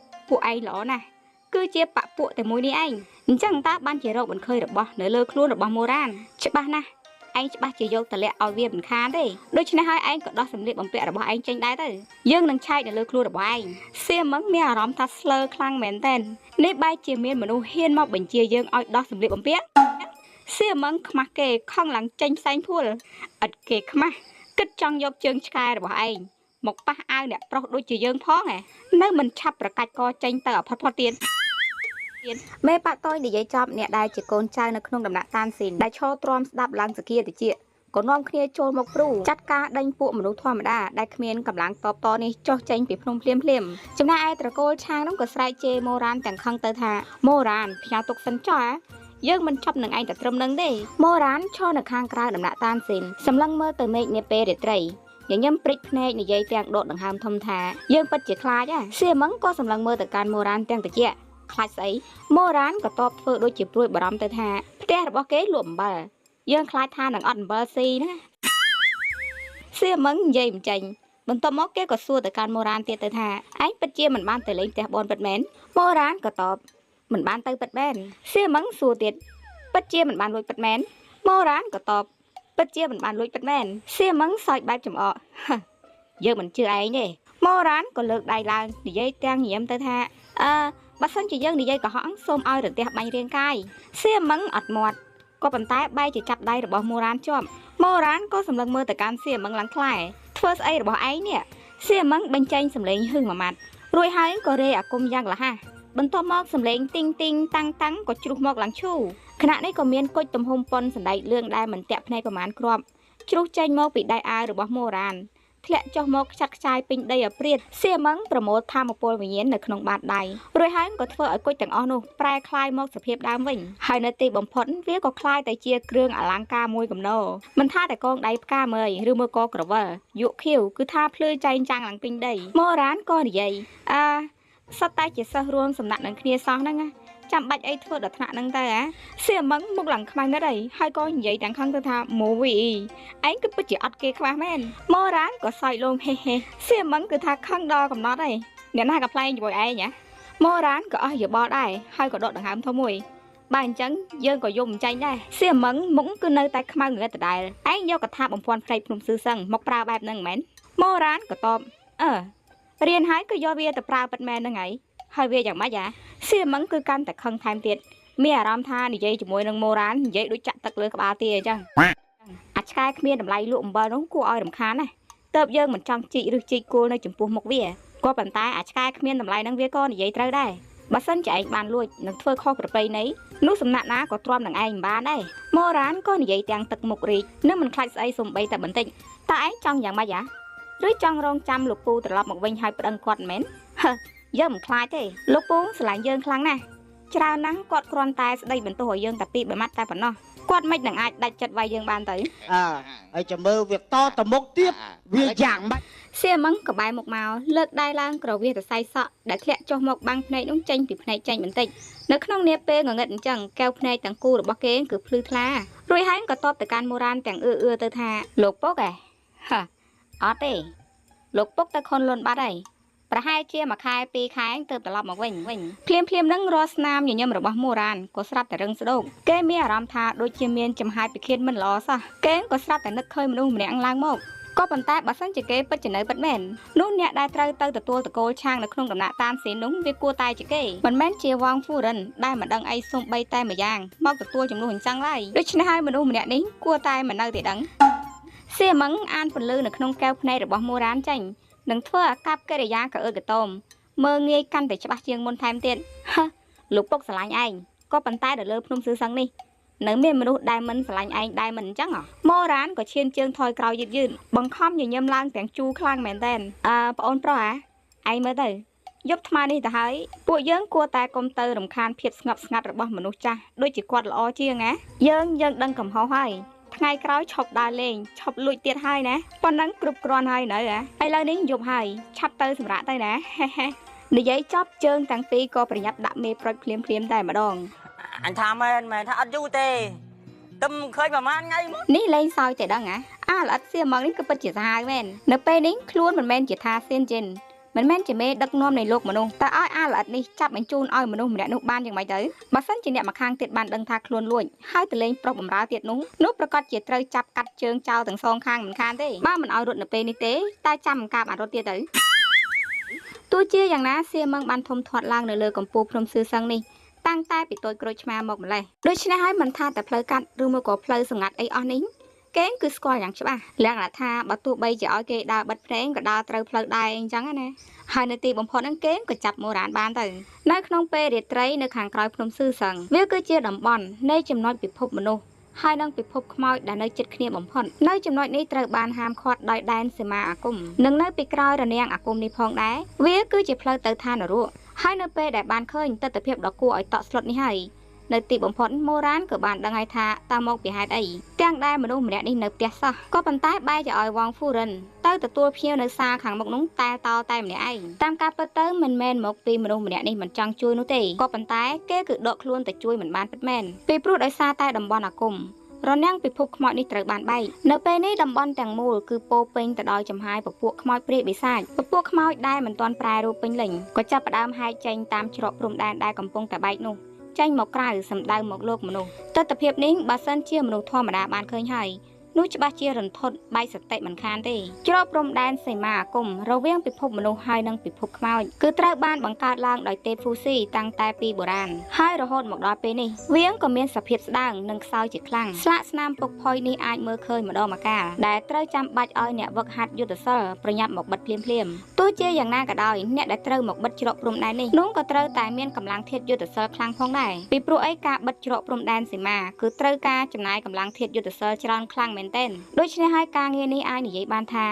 ឯងល្អណាស់គឺជាបពួកតែមួយនេះឯងអញ្ចឹងតើបានជារកមិនឃើញរបស់នៅលើខ្លួនរបស់ម៉ូរ៉ានច្បាស់ណាស់ឯងច្បាស់ជាយកតលាក់ឲ្យវាមិនខានទេដូច្នេះហើយឯងក៏ដោះសម្លៀកបំពាក់របស់ឯងចេញដែរទៅយើងនឹងឆែកនៅលើខ្លួនរបស់ឯងសៀមឹងមានអារម្មណ៍ថាស្លើខ្លាំងមែនទែននេះបែរជាមានមនុស្សហ៊ានមកបញ្ជាយើងឲ្យដោះសម្លៀកបំពាក់សៀមឹងខ្មាស់គេខំឡើងចេញផ្សែងភួលឥតគេខ្មាស់គិតចង់យកជើងឆ្កែរបស់ឯងមកប៉ះអាវអ្នកប្រុសដូចជាយើងផងនៅមិនឆាប់ប្រកាច់កចេញទៅអផុតផុតទៀតមេប៉ាតយនិយាយចប់អ្នកដែលជាកូនចៅនៅក្នុងដំណាក់តានស៊ីនដែលឈរទ្រាំស្ដាប់ឡើងសគាតិចក៏នាំគ្នាចូលមកព្រូចាត់ការដេញពួកមនុស្សធម្មតាដែលគ្មានកម្លាំងតបតនេះចុះចេញពីភ្នំភ្លាមចំណែកឯត្រកូលឆាងនោះក៏ស្រែកជេរម៉ូរ៉ានទាំងខឹងទៅថាម៉ូរ៉ានផ្ញើទុកសិនចុះយើងមិនchấpនឹងឯងតែត្រឹមនឹងទេម៉ូរ៉ានឈរនៅខាងក្រៅដំណាក់តានស៊ីនសម្លឹងមើលទៅមេឃនាពេលរាត្រីញញឹមព្រិចភ្នែកនិយាយទាំងដកដង្ហើមធំថាយើងពិតជាខ្លាចសៀមឹងក៏សម្លឹងមើលទៅកាន់ម៉ូរ៉ានទាំងតិចខ្លាចស្អីម៉ូរ៉ានក៏តបធ្វើដូចជាព្រួយបារម្ភទៅថាផ្ទះរបស់គេលក់អំបិលយើងខ្លាចថានឹងអត់អំបិលស៊ីណាសៀមឹងនិយាយមិនចេញបន្ទាប់មកគេក៏សួរទៅកាន់ម៉ូរ៉ានទៀតទៅថាឯងពិតជាមិនបានទៅលេងផ្ទះបនពិតមែនម៉ូរ៉ានក៏តបមិនបានទៅពិតមែនសៀមឹងសួរទៀតពិតជាមិនបានលួចពិតមែនម៉ូរ៉ានក៏តបពិតជាមិនបានលួចពិតមែនសៀមឹងសើចបែបចំអកយើងមិនជឿឯងទេម៉ូរ៉ានក៏លើកដៃឡើងនិយាយទាំងញញឹមទៅថាបើសិនជាយើងនិយាយកុហកសូមឲ្យរទះបាញ់រាងកាយសៀមឹងអត់មាត់ក៏ប៉ុន្តែបែរជាចាប់ដៃរបស់ម៉ូរ៉ានជាប់ម៉ូរ៉ានក៏សម្លឹងមើលទៅកាន់សៀមឹងឡើងថ្លែធ្វើស្អីរបស់ឯងនេះសៀមឹងបញ្ចេញសម្លេងហឹងមួយម៉ាត់រួចហើយក៏រេអាគមយ៉ាងលះហះបន្ទាប់មកសម្លេងទីងទីងតាំងតាំងក៏ជ្រុះមកឡើងឈូខណៈនេះក៏មានគុជទំហំប៉ុនសណ្ដែកលឿងដែលមិនតាក់ភ្នែកប្រមាណគ្រាប់ជ្រុះចេញមកពីដៃអាវរបស់ម៉ូរ៉ានធ្លាក់ចុះមកខ្ចាត់ខ្ចាយពេញដីអាព្រាតសៀមឹងប្រមូលធម្មពលវិញ្ញាណនៅក្នុងបាតដៃរួចហើយក៏ធ្វើឲ្យគុជទាំងអស់នោះប្រែក្លាយមកសភាពដើមវិញហើយនៅទីបំផុតវាក៏ក្លាយទៅជាគ្រឿងអលង្ការមួយគំនរមិនថាតែកងដៃផ្កាមើលឬមកក៏ក្រវិលយុខៀវគឺថាភ្លឺចែងចាំងឡើងពេញដីម៉ូរ៉ានក៏និយាយសុទ្ធតែជាសិស្សរួមសំណាក់នឹងគ្នាសោះហ្នឹងចាំបាច់អីធ្វើដល់ថ្នាក់ហ្នឹងទៅសៀមឹងមុខឡើងខ្មាំងណាស់ហើយក៏និយាយទាំងខឹងទៅថាម៉ូវីឯងគឺពិតជាអត់គេខ្វះមែនម៉ូរ៉ានក៏សើចលោមហេហេសៀមឹងគឺថាខឹងដល់កំណត់ហើយអ្នកណាក៏ផ្លែងជាមួយឯងម៉ូរ៉ានក៏អស់យោបល់ដែរហើយក៏ដកដង្ហើមធំមួយបើអញ្ចឹងយើងក៏យំមិនចាញ់ដែរសៀមឹងមុខគឺនៅតែខ្មៅងឹតដដែលឯងយកកថាបំភាន់ផ្លេចភ្នំស៊ឺសឹងមកប្រើបែបហ្នឹងមែនម៉ូរ៉ានក៏តបរៀនហើយក៏យកវាទៅប្រើពិតមែនហ្នឹងហើយវាយ៉ាងម៉េចសៀមឹងគឺកាន់តែខឹងថែមទៀតមានអារម្មណ៍ថានិយាយជាមួយនឹងម៉ូរ៉ាននិយាយដូចចាក់ទឹកលើក្បាលទាអញ្ចឹងអាឆ្កែគ្មានតម្លៃលក់អំបិលនោះគួរឲ្យរំខានណាតើបយើងមិនចង់ជីកឬជីកគោលនៅចំពោះមុខវាក៏ប៉ុន្តែអាឆ្កែគ្មានតម្លៃនឹងវាក៏និយាយត្រូវដែរបើសិនជាឯងបានលួចនឹងធ្វើខុសប្រពៃណីនោះសំណាក់ណាក៏ទ្រាំនឹងឯងមិនបានដែរម៉ូរ៉ានក៏និយាយទាំងទឹកមុខរីកនឹងមិនខ្លាចស្អីសំបីតែបន្តិចតើឯងចង់យ៉ាងម៉េចឬចង់រងចាំលោកពូត្រឡប់មកវិញហើយប្តឹងគាត់មែនយើងមិនខ្លាចទេលោកពូស្រឡាញ់យើងខ្លាំងណាស់ច្រើនណាស់គាត់គ្រាន់តែស្ដីបន្ទោសឲ្យយើងតែពី3ម៉ាត់តែប៉ុណ្ណោះគាត់មិននឹងអាចដាច់ចិត្តវាយយើងបានទៅហើយចាំមើលវាតទៅមុខទៀតវាយ៉ាងម៉េចសៀមឹងក៏បែរមុខមកលើកដៃឡើងក្រវាសសរសៃសក់ដែលធ្លាក់ចុះមកបាំងភ្នែកនោះចេញពីភ្នែកចេញបន្តិចនៅក្នុងនាពេលងងឹតអញ្ចឹងកែវភ្នែកទាំងគូរបស់គេគឺភ្លឺថ្លារួចហើយក៏តបទៅកាន់ម៉ូរ៉ានទាំងអឺទៅថាលោកពុកអត់ទេលោកពុកទៅខុនលុនបាត់ហើយប្រហែលជាមួយខែ2ខែទៅត្រឡប់មកវិញភ្លាមហ្នឹងរាល់ស្នាមញញឹមរបស់ម៉ូរ៉ានក៏ស្រាប់តែរឹងស្ដោកគេមានអារម្មណ៍ថាដូចជាមានចំហាយពិឃាតមិនល្អសោះគេក៏ស្រាប់តែនឹកឃើញមនុស្សម្នាក់ឡើងមកក៏ប៉ុន្តែបើសិនជាគេពិតជានៅពិតមែននោះអ្នកដែលត្រូវទៅទទួលតកូលឆាងនៅក្នុងដំណាក់តានស៊ីននោះវាគួរតែជាគេមិនមែនជាវ៉ាងហ្វូរិនដែលមិនដឹងអីសូម្បីតែម្យ៉ាងមកទទួលចំនួនអញ្ចឹងឡើយដូច្នេះហើយមនុស្សម្នាក់នេះគួរតែមិននៅតែដឹងសៀមឹងអានពន្លឺនៅក្នុងកែវភ្នែករបស់ម៉ូរ៉ានចេញ នឹងធ្វើអាកប្បកិរិយាក៏អឺកតោមមើងងាយកាន់តែច្បាស់ជាងមុនថែមទៀតហ៎លោកពុកស្រឡាញ់ឯងក៏ប៉ុន្តែដល់លើភ្នំសឺសឹងនេះនៅមានមនុស្សដែលមិនស្រឡាញ់ឯងដែរមិនអញ្ចឹងម៉ូរ៉ានក៏ឈានជើងថយក្រោយយឺតបង្ខំញញឹមឡើងទាំងជូរខ្លាំងមែនតែនប្អូនប្រុសឯងមើលទៅយប់ថ្មនេះទៅហើយពួកយើងគួរតែកុំទៅរំខានភាពស្ងប់ស្ងាត់របស់មនុស្សចាស់ដូចជាគាត់ល្អជាងណាយើងដឹងកំហុសហើយថ្ងៃក្រោយឈប់ដើរលេងឈប់លួចទៀតហើយណាប៉ុណ្ណឹងគ្រប់គ្រាន់ហើយនៅឥឡូវនេះយប់ហើយឆាប់ទៅសម្រាប់ទៅណានិយាយចប់ជើងទាំងពីរក៏ប្រញាប់ដាក់មេប្រុចភ្លាមតែម្ដងអញថាមែនថាអត់យូរទេទឹមឃើញប្រហែលថ្ងៃមកនេះលេងសើចតែដឹងល្អិតសៀមមកនេះគឺពិតជាសាហាវមែននៅពេលនេះខ្លួនមិនមែនជាថាសៀនជិនមិនមែនជាមេដឹកនាំនៃលោកមនុស្សតែឲ្យអាល្អិតនេះចាប់បញ្ជូនឲ្យមនុស្សម្នាក់នោះបានយ៉ាងម៉េចទៅបើសិនជាអ្នកម្ខាងទៀតបានដឹងថាខ្លួនលួចហើយទៅលេងប្រុសបំរើទៀតនោះប្រកាសជាត្រូវចាប់កាត់ជើងចោលទាំងសងខាងមិនខានទេបើមិនឲ្យរត់នៅពេលនេះទេតែចាំកាបអត់រត់ទៀតទៅទោះជាយ៉ាងណាសៀមងបានធំធាត់ឡើងនៅលើកំពូលភ្នំសឺសឹងនេះតាំងតែពីតូចក្រូចឆ្មាមកម្លេះដូច្នេះហើយមិនថាតែផ្លូវកាត់ឬមកក៏ផ្លូវសង្កាត់អីអស់នេះគេគឺស្គាល់យ៉ាងច្បាស់លក្ខណៈថាបើទោះបីជាឲ្យគេដើរបិទភ្នែកក៏ដើរត្រូវផ្លូវដែរអញ្ចឹងណាហើយនៅទីបំផុតហ្នឹងគេក៏ចាប់ម៉ូរ៉ានបានទៅនៅក្នុងពេលរាត្រីនៅខាងក្រោយភ្នំសឺសឹងវាគឺជាតំបន់នៃចំណុចពិភពមនុស្សហើយនឹងពិភពខ្មោចដែលនៅជិតគ្នាបំផុតនៅចំណុចនេះត្រូវបានហាមឃាត់ដោយដែនសីមាអាគមនិងនៅពីក្រោយរនាំងអាគមនេះផងដែរវាគឺជាផ្លូវទៅឋាននរកហើយនៅពេលដែលបានឃើញទស្សនវិជ្ជាដ៏គួរឲ្យតក់ស្លុតនេះហើយនៅទីបំផុតម៉ូរ៉ានក៏បានដឹងហើយថាតើមកពីហេតុអីទាំងដែលមនុស្សម្នាក់នេះនៅផ្ទះសោះក៏ប៉ុន្តែបែរជាឲ្យវងហ្វូរិនទៅទទួលភ្ញៀវនៅសាលខាងមុខនោះតែម្នាក់ឯងតាមការពិតទៅមិនមែនមកពីមនុស្សម្នាក់នេះមិនចង់ជួយនោះទេក៏ប៉ុន្តែគេគឺដកខ្លួនទៅជួយមិនបានពិតមែនពីព្រោះដោយសារតែតំបន់អាគមរនាំងពិភពខ្មោចនេះត្រូវបានបែកនៅពេលនេះតំបន់ទាំងមូលគឺពោពេញទៅដោយចំហាយពពួកខ្មោចព្រាយបិសាចពពួកខ្មោចដែលមិនទាន់ប្រែរូបពេញលេញក៏ចាប់ផ្ដើមហែកចេញតាមច្រកព្រំដែនដែលកំពុងតែបែកនោះចេញមកក្រៅសម្ដៅមកលោកមនុស្សទស្សនវិជ្ជានេះបើសិនជាមនុស្សធម្មតាបានឃើញហើយនោះច្បាស់ជារន្ធត់បែកសតិមិនខានទេច្រកព្រំដែនសីមាអាគមរវាងពិភពមនុស្សហើយនិងពិភពខ្មោចគឺត្រូវបានបង្កើតឡើងដោយទេពហ្វូស៊ីតាំងតែពីបុរាណហើយរហូតមកដល់ពេលនេះវាក៏មានសភាពស្ដើងនិងខ្សោយជាខ្លាំងស្លាកស្នាមពុកផុយនេះអាចមើលឃើញម្ដងម្កាលដែលត្រូវចាំបាច់ឲ្យអ្នកវឹកហាត់យុទ្ធសិលប្រញាប់មកបិទភ្លាមទោះជាយ៉ាងណាក៏ដោយអ្នកដែលត្រូវមកបិទច្រកព្រំដែននេះនោះក៏ត្រូវតែមានកម្លាំងធាតុយុទ្ធសិលខ្លាំងផងដែរពីព្រោះអីការបិទច្រកព្រំដែនសីមាគឺត្រូវការចំណាយកម្លាំងធាតុយុទ្ធសិលច្រើនខ្លាំងមែនទែនដូច្នេះហើយការងារនេះអាចនិយាយបានថា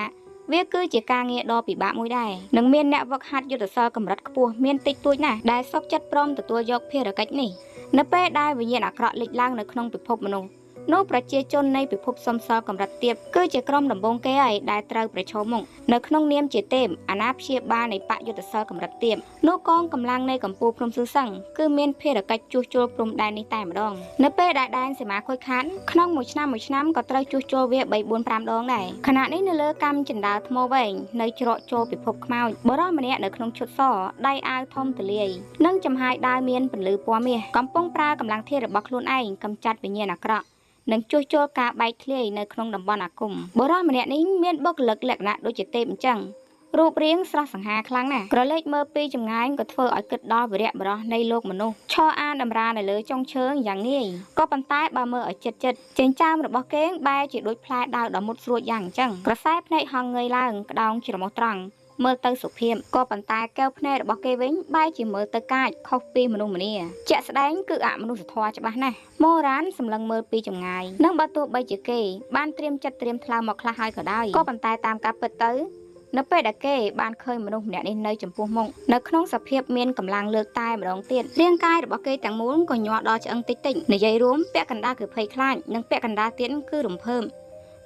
វាគឺជាការងារដ៏ពិបាកមួយដែរនឹងមានអ្នកវឹកហាត់យុទ្ធសាស្ត្រកម្រិតខ្ពស់មានតិចតួចណាស់ដែលសុខចិត្តព្រមទទួលយកភារកិច្ចនេះនៅពេលដែលវិញ្ញាណអាក្រក់លេចឡើងនៅក្នុងពិភពមនុស្សនោះប្រជាជននៃពិភពសំសល់កម្រិតទាបគឺជាក្រុមដំបូងគេហើយដែលត្រូវប្រឈមមុខនៅក្នុងនាមជាទេពអាណាព្យាបាលនៃបកយុទ្ធសាស្ត្រកម្រិតទាបនោះកងកម្លាំងនៃកម្ពុជាភ្នំសឺសឹងគឺមានភារកិច្ចជួសជុលព្រំដែននេះតែម្ដងនៅពេលដែលដែនសីមាខូចខាតក្នុងមួយឆ្នាំក៏ត្រូវជួសជុលវា3 4 5ដងដែរខណៈនេះនៅលើកម្មចិន្តាថ្មវែងនៅច្រកចូលពិភពខ្មោចបរិសម្នាក់នៅក្នុងឈុតសដៃអាវធំទលាយនិងចំហាយដើរមានពន្លឺពណ៌មាសកំពុងប្រើកម្លាំងធាតុរបស់ខ្លួនឯងកម្ចាត់វិញ្ញាណអាក្រក់និងជួសជុលការបែកធ្លាយនៅក្នុងតំបន់អាគមបុរសម្នាក់នេះមានបុគ្គលិកលក្ខណៈដូចជាទេពអញ្ចឹងរូបរាងស្រស់សង្ហាខ្លាំងណាស់ក្រឡេកមើលពីចម្ងាយក៏ធ្វើឲ្យគិតដល់វីរៈបរិះនៃលោកមនុស្សឈរអានតម្រានៅលើចុងឈើយ៉ាងងាយក៏ប៉ុន្តែបើមើលឲ្យចិត្តចិញ្ចើមរបស់គេងបែរជាដូចផ្លែដាវដ៏មុតស្រួចយ៉ាងអញ្ចឹងក្រសែភ្នែកហង្ងើយឡើងក្តោងច្រមុះត្រង់មើលទៅសុភាពក៏ប៉ុន្តែកែវភ្នែករបស់គេវិញបែរជាមើលទៅកាចខុសពីមនុស្សម្នាជាក់ស្ដែងគឺអមនុស្សធម៌ច្បាស់ណាស់ម៉ូរ៉ានសម្លឹងមើលពីចម្ងាយនឹងបើទោះបីជាគេបានត្រៀមចិត្តត្រៀមថ្លើមមកខ្លះហើយក៏ដោយក៏ប៉ុន្តែតាមការពិតទៅនៅពេលដែលគេបានឃើញមនុស្សម្នាក់នេះនៅចំពោះមុខនៅក្នុងសភាពមានកម្លាំងលើកតែម្ដងទៀតរាងកាយរបស់គេទាំងមូលក៏ញាស់ដល់ឆ្អឹងតិចនិយាយរួមពាក់កណ្ដាលគឺភ័យខ្លាចនិងពាក់កណ្ដាលទៀតគឺរំភើប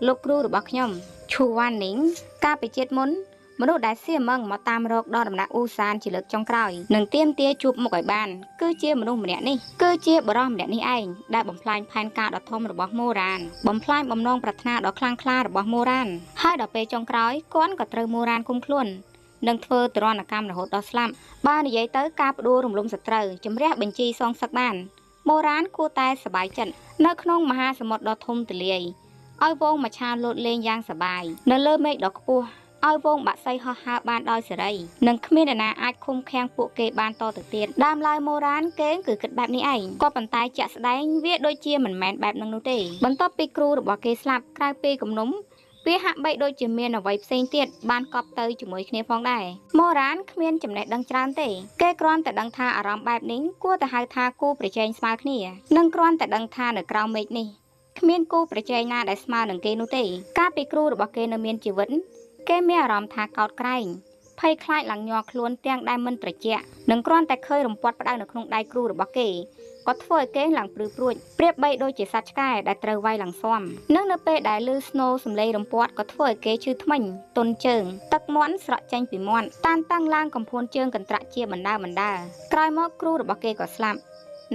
លោកគ្រូរបស់ខ្ញុំឈូវ៉ានីងកាលពីជាតិមុនមនុស្សដែលសៀមងមកតាមរកដល់ដំណាក់អ៊ូសានជាលើកចុងក្រោយនឹងទាមទារជួបមុខឲ្យបានគឺជាមនុស្សម្នាក់នេះគឺជាបរិសម្នាក់នេះឯងដែលបំផ្លាញផែនការដ៏ធំរបស់ម៉ូរ៉ានបំផ្លាញបំណងប្រាថ្នាដ៏ខ្លាំងក្លារបស់ម៉ូរ៉ានហើយដល់ពេលចុងក្រោយគាត់ក៏ត្រូវម៉ូរ៉ានគុំខ្លួននឹងធ្វើទរណកម្មរហូតដល់ស្លាប់បើនិយាយទៅការផ្ដួលរំលំសត្រូវជំរះបញ្ជីសងសឹកបានម៉ូរ៉ានគួរតែសប្បាយចិត្តនៅក្នុងមហាសមុទ្រដ៏ធំទូលាយឲ្យវងមច្ឆាលោតលេងយ៉ាងសប្បាយនៅលើមេឃដ៏ខ្ពស់ឲ្យវងបាក់សីហោះហើរបានដោយសេរីនិងគ្មាននរណាអាចឃុំឃាំងពួកគេបានតទៅទៀតដើមឡើយម៉ូរ៉ានគេគឺគិតបែបនេះឯងក៏ប៉ុន្តែជាក់ស្ដែងវាដូចជាមិនមែនបែបនឹងនោះទេបន្ទាប់ពីគ្រូរបស់គេស្លាប់ក្រៅពីគំនុំ វាហាក់បីដូចជាមានអ្វីផ្សេងទៀតបានកប់ទៅជាមួយគ្នាផងដែរម៉ូរ៉ានគ្មានចំណេះដឹងច្រើនទេគេគ្រាន់តែដឹងថាអារម្មណ៍បែបនេះគួរតែហៅថាគូប្រជែងស្មើគ្នានិងគ្រាន់តែដឹងថានៅក្រៅមេឃនេះគ្មានគូប្រជែងណាដែលស្មើនឹងគេនោះទេកាលពីគ្រូរបស់គេនៅមានជីវិតគេមានអារម្មណ៍ថាកោតក្រែងភ័យខ្លាចឡើងញ័រខ្លួនទាំងដែលមិនត្រជាក់និងគ្រាន់តែឃើញរំពាត់ផ្ដៅនៅក្នុងដៃគ្រូរបស់គេក៏ធ្វើឲ្យគេឡើងព្រឺព្រួចប្រៀបបីដូចជាសត្វឆ្កែដែលត្រូវវាយឡើងស៊ាំនិងនៅពេលដែលឮស្នូសំឡេងរំពាត់ក៏ធ្វើឲ្យគេឈឺធ្មេញទន់ជើងទឹកមាន់ស្រក់ចេញពីមាត់តានតាំងឡើងកំភួនជើងកន្ត្រាក់ជាបណ្ដើក្រោយមកគ្រូរបស់គេក៏ស្លាប់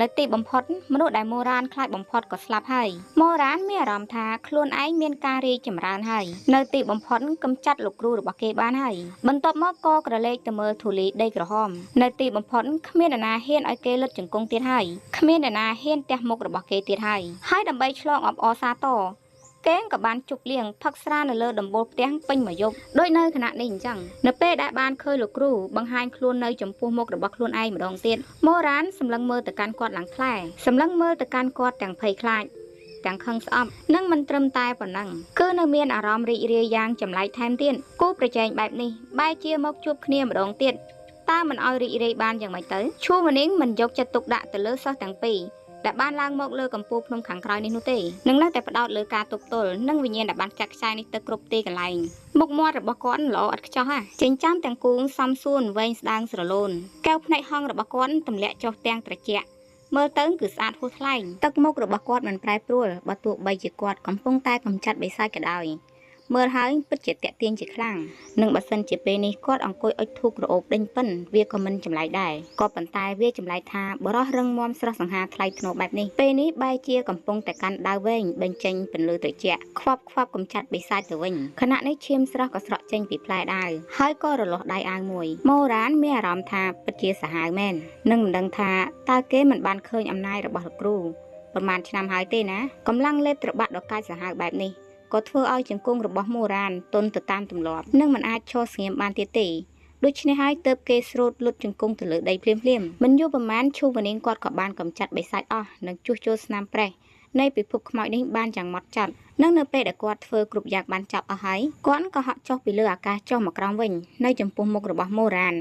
នៅទីបំផុតមនុស្សដែលម៉ូរ៉ានខ្លាចបំផុតក៏ស្លាប់ហើយម៉ូរ៉ានមានអារម្មណ៍ថាខ្លួនឯងមានការរីកចម្រើនហើយនៅទីបំផុតកំចាត់លោកគ្រូរបស់គេបានហើយបន្ទាប់មកក៏ក្រឡេកទៅមើលធូលីដីក្រហមនៅទីបំផុតគ្មានអ្នកណាហ៊ានឲ្យគេលិតជង្គង់ទៀតហើយគ្មានអ្នកណាហ៊ានទះមុខរបស់គេទៀតហើយដើម្បីឆ្លងអបអរសាទរគេក៏បានជប់លៀងផឹកស្រានៅលើដំបូលផ្ទះពេញមួយយប់ដោយនៅគណៈនេះអញ្ចឹងនៅពេលដែលបានឃើញលោកគ្រូបង្ហាញខ្លួននៅចំពោះមុខរបស់ខ្លួនឯងម្ដងទៀតម៉ូរ៉ានសម្លឹងមើលទៅកាន់គាត់ឡើងថ្លែសម្លឹងមើលទៅកាន់គាត់ទាំងភ័យខ្លាចទាំងខឹងស្អប់និងមិនត្រឹមតែប៉ុណ្ណឹងគឺនៅមានអារម្មណ៍រីករាយយ៉ាងចម្លែកថែមទៀតគូប្រជែងបែបនេះបែរជាមកជួបគ្នាម្ដងទៀតតើមិនឲ្យរីករាយបានយ៉ាងម៉េចទៅឈួរមនាងមិនយកចិត្តទុកដាក់ទៅលើសិស្សទាំងពីរដែលបានឡើងមកលើកំពូលភ្នំខាងក្រោយនេះនោះទេនឹងនៅតែផ្ដោតលើការទប់ទល់និងវិញ្ញាណដែលបានចាក់ខ្ចាយនេះទៅគ្រប់ទីកន្លែងមុខមាត់របស់គាត់ល្អឥតខ្ចោះហ่ะចិញ្ចាំទាំងគូងសំសួនវែងស្ដាងស្រលូនកែវភ្នែកហងរបស់គាត់ទម្លាក់ចុះទាំងត្រជាក់មើលទៅគឺស្អាតហួសថ្លៃទឹកមុខរបស់គាត់មិនប្រែប្រួលបើទោះបីជាគាត់កំពុងតែកំចាត់បិសាចក៏ដោយមើលហើយពិតជាតាក់ទាញជាខ្លាំងនិងបើសិនជាពេលនេះគាត់អង្គុយអុជធូបក្រអូបដេញប៉ិនវាក៏មិនចម្លែកដែរក៏ប៉ុន្តែវាចម្លែកថាបរោះរឹងមាំស្រស់សង្ហាថ្លៃថ្នូរបែបនេះពេលនេះបែរជាកំពុងតែកាន់ដាវវែងបញ្ចេញពន្លឺត្រជាក់ខ្វប់កំចាត់បិសាចទៅវិញខណៈនេះឈាមស្រស់ក៏ស្រក់ចេញពីផ្លែដាវហើយក៏រលាស់ដៃអាវមួយម៉ូរ៉ានមានអារម្មណ៍ថាពិតជាសាហាវមែននិងមិនដឹងថាតើគេមិនបានឃើញអំណាចរបស់លោកគ្រូប្រហែលឆ្នាំហើយទេណាកម្លាំងលេបត្របាក់ដ៏កាចសាហាវបែបនេះក៏ធ្វើឲ្យជង្គង់របស់ម៉ូរ៉ានទន់ទៅតាមទម្លាប់និងមិនអាចឈរស្ងៀមបានទៀតទេដូច្នេះហើយទើបគេស្រូតលុតជង្គង់ទៅលើដីភ្លាមមិនយូរប៉ុន្មានឈូវនាងគាត់ក៏បានកំចាត់បិសាចអស់និងជួសជុលស្នាមប្រេះនៃពិភពខ្មោចនេះបានយ៉ាងម៉ត់ចត់និងនៅពេលដែលគាត់ធ្វើគ្រប់យ៉ាងបានចប់អស់ហើយគាត់ក៏ហក់ចុះពីលើអាកាសចុះមកក្រោមវិញនៅចំពោះមុខរបស់ម៉ូរ៉ាន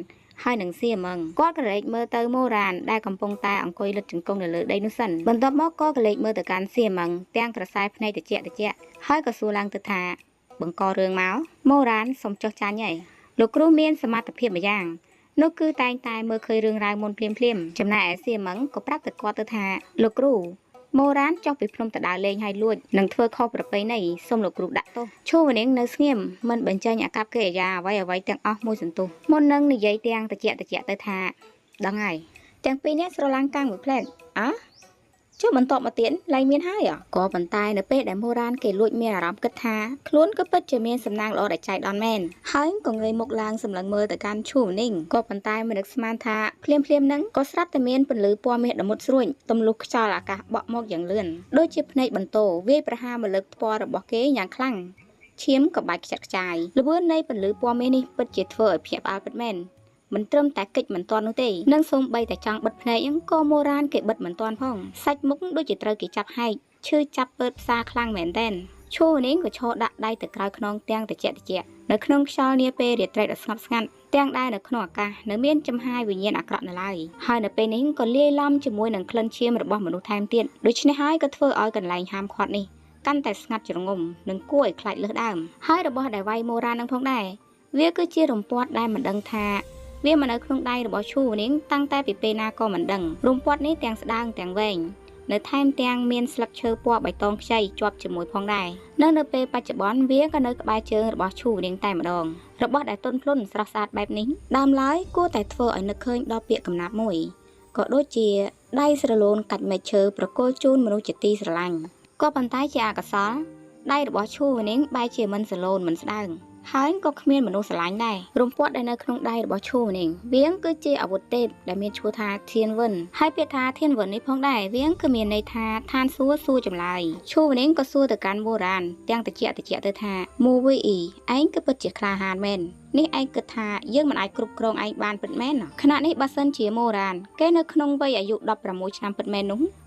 ហើយនឹងសៀមងគាត់ក៏ក្រឡេកមើលទៅម៉ូរ៉ានដែលកំពុងតែអង្គុយលិតជង្គង់នៅលើដីនោះសិនបន្ទាប់មកក៏ក្រឡេកមើលទៅកាន់សៀមងទាំងក្រសែភ្នែកត្រជាក់ហើយក៏សួរឡើងទៅថាបង្ករឿងមកម៉ូរ៉ានសុំចុះចាញ់ហើយលោកគ្រូមានសមត្ថភាពមួយយ៉ាងនោះគឺតែងតែមើលឃើញរឿងរ៉ាវមុនភ្លាមចំណែកឯសៀមងក៏ប្រាប់ទៅគាត់ទៅថាលោកគ្រូម៉ូរ៉ានចុះពីភ្នំទៅដើរលេងហើយលួចនឹងធ្វើខុសប្រពៃណីសូមលោកគ្រូដាក់ទោសឈូវនាងនៅស្ងៀមមិនបញ្ចេញអាកប្បកិរិយាអ្វីទាំងអស់មួយសន្ទុះមុននឹងនិយាយទាំងត្រជាក់ទៅថាដឹងហើយទាំងពីរនាក់ស្រឡាំងកាំងមួយផ្លែតចុះបន្តមកទៀតឡើងមានហើយក៏ប៉ុន្តែនៅពេលដែលម៉ូរ៉ានគេលួចមានអារម្មណ៍គិតថាខ្លួនក៏ពិតជាមានសំណាងល្អដែលចៃដន្យមែនហើយក៏ងើយមុខឡើងសម្លឹងមើលទៅកាន់ឈូវនាងក៏ប៉ុន្តែមិននឹកស្មានថាភ្លាមហ្នឹងក៏ស្រាប់តែមានពន្លឺពណ៌មាសដ៏មុតស្រួចទម្លុះខ្យល់អាកាសបក់មកយ៉ាងលឿនដូចជាភ្នែកបន្ទោវាយប្រហារមកលើថ្ពាល់របស់គេយ៉ាងខ្លាំងឈាមក៏បាច់ខ្ចាត់ខ្ចាយល្បឿននៃពន្លឺពណ៌មាសនេះពិតជាធ្វើឲ្យភ្ញាក់ផ្អើលពិតមែនមិនត្រឹមតែកិច្ចមិនទាន់នោះទេនឹងសូម្បីតែចង់បិទភ្នែកក៏ម៉ូរ៉ានគេបិទមិនទាន់ផងសាច់មុខដូចជាត្រូវគេចាប់ហែកឈឺចាប់ពើផ្សាខ្លាំងមែនតែនឈូនាងក៏ឈរដាក់ដៃទៅក្រៅខ្នងទាំងត្រជាក់នៅក្នុងខ្យល់នាពេលរាត្រីដ៏ស្ងប់ស្ងាត់ទាំងដែលនៅក្នុងអាកាសនៅមានចំហាយវិញ្ញាណអាក្រក់នៅឡើយហើយនៅពេលនេះក៏លាយឡំជាមួយនឹងក្លិនឈាមរបស់មនុស្សថែមទៀតដូច្នេះហើយក៏ធ្វើឲ្យកន្លែងហាមឃាត់នេះកាន់តែស្ងាត់ជ្រងំនិងគួរឲ្យខ្លាចលើសដើមហើយរបស់ដែលវាយម៉ូរ៉ាននឹងផងដែរវាគឺជារំពាត់ដែលមិនដឹងថាវាមកនៅក្នុងដៃរបស់ឈូនាងតាំងតែពីពេលណាក៏មិនដឹងរំពាត់នេះទាំងស្ដើងទាំងវែងនៅថែមទាំងមានស្លឹកឈើពណ៌បៃតងខ្ចីជាប់ជាមួយផងដែរនៅពេលបច្ចុប្បន្នវាក៏នៅក្បែរជើងរបស់ឈូនាងតែម្ដងរបស់ដែលទន់ភ្លន់ស្រស់ស្អាតបែបនេះដើមឡើយគួរតែធ្វើឲ្យនឹកឃើញដល់ពាក្យកំណាព្យមួយក៏ដូចជាដៃស្រលូនកាច់មែកឈើប្រគល់ជូនមនុស្សជាទីស្រឡាញ់ក៏ប៉ុន្តែជាអកុសលដៃរបស់ឈូនាងបែរជាមិនស្រលូនមិនស្ដើងហើយក៏គ្មានមនុស្សស្រឡាញ់ដែររំពាត់ដែលនៅក្នុងដៃរបស់ឈូនាងវាងគឺជាអាវុធទេពដែលមានឈ្មោះថាធានវិនហើយពាក្យថាធានវិននេះផងដែរវាងគឺមានន័យថាឋានសួគ៌សួរចម្លើយឈូនាងក៏សួរទៅកាន់ម៉ូរ៉ានទាំងតិចទៅថាមូវីអ៊ីឯងគឺពិតជាក្លាហានមែន នេះឯងគិតថាយើងមិនអាចគ្រប់គ្រងឯងបានពិតមែនខណៈនេះបើសិនជាម៉ូរ៉ានគេនៅក្នុងវ័យអាយុ16ឆ្នាំពិតមែន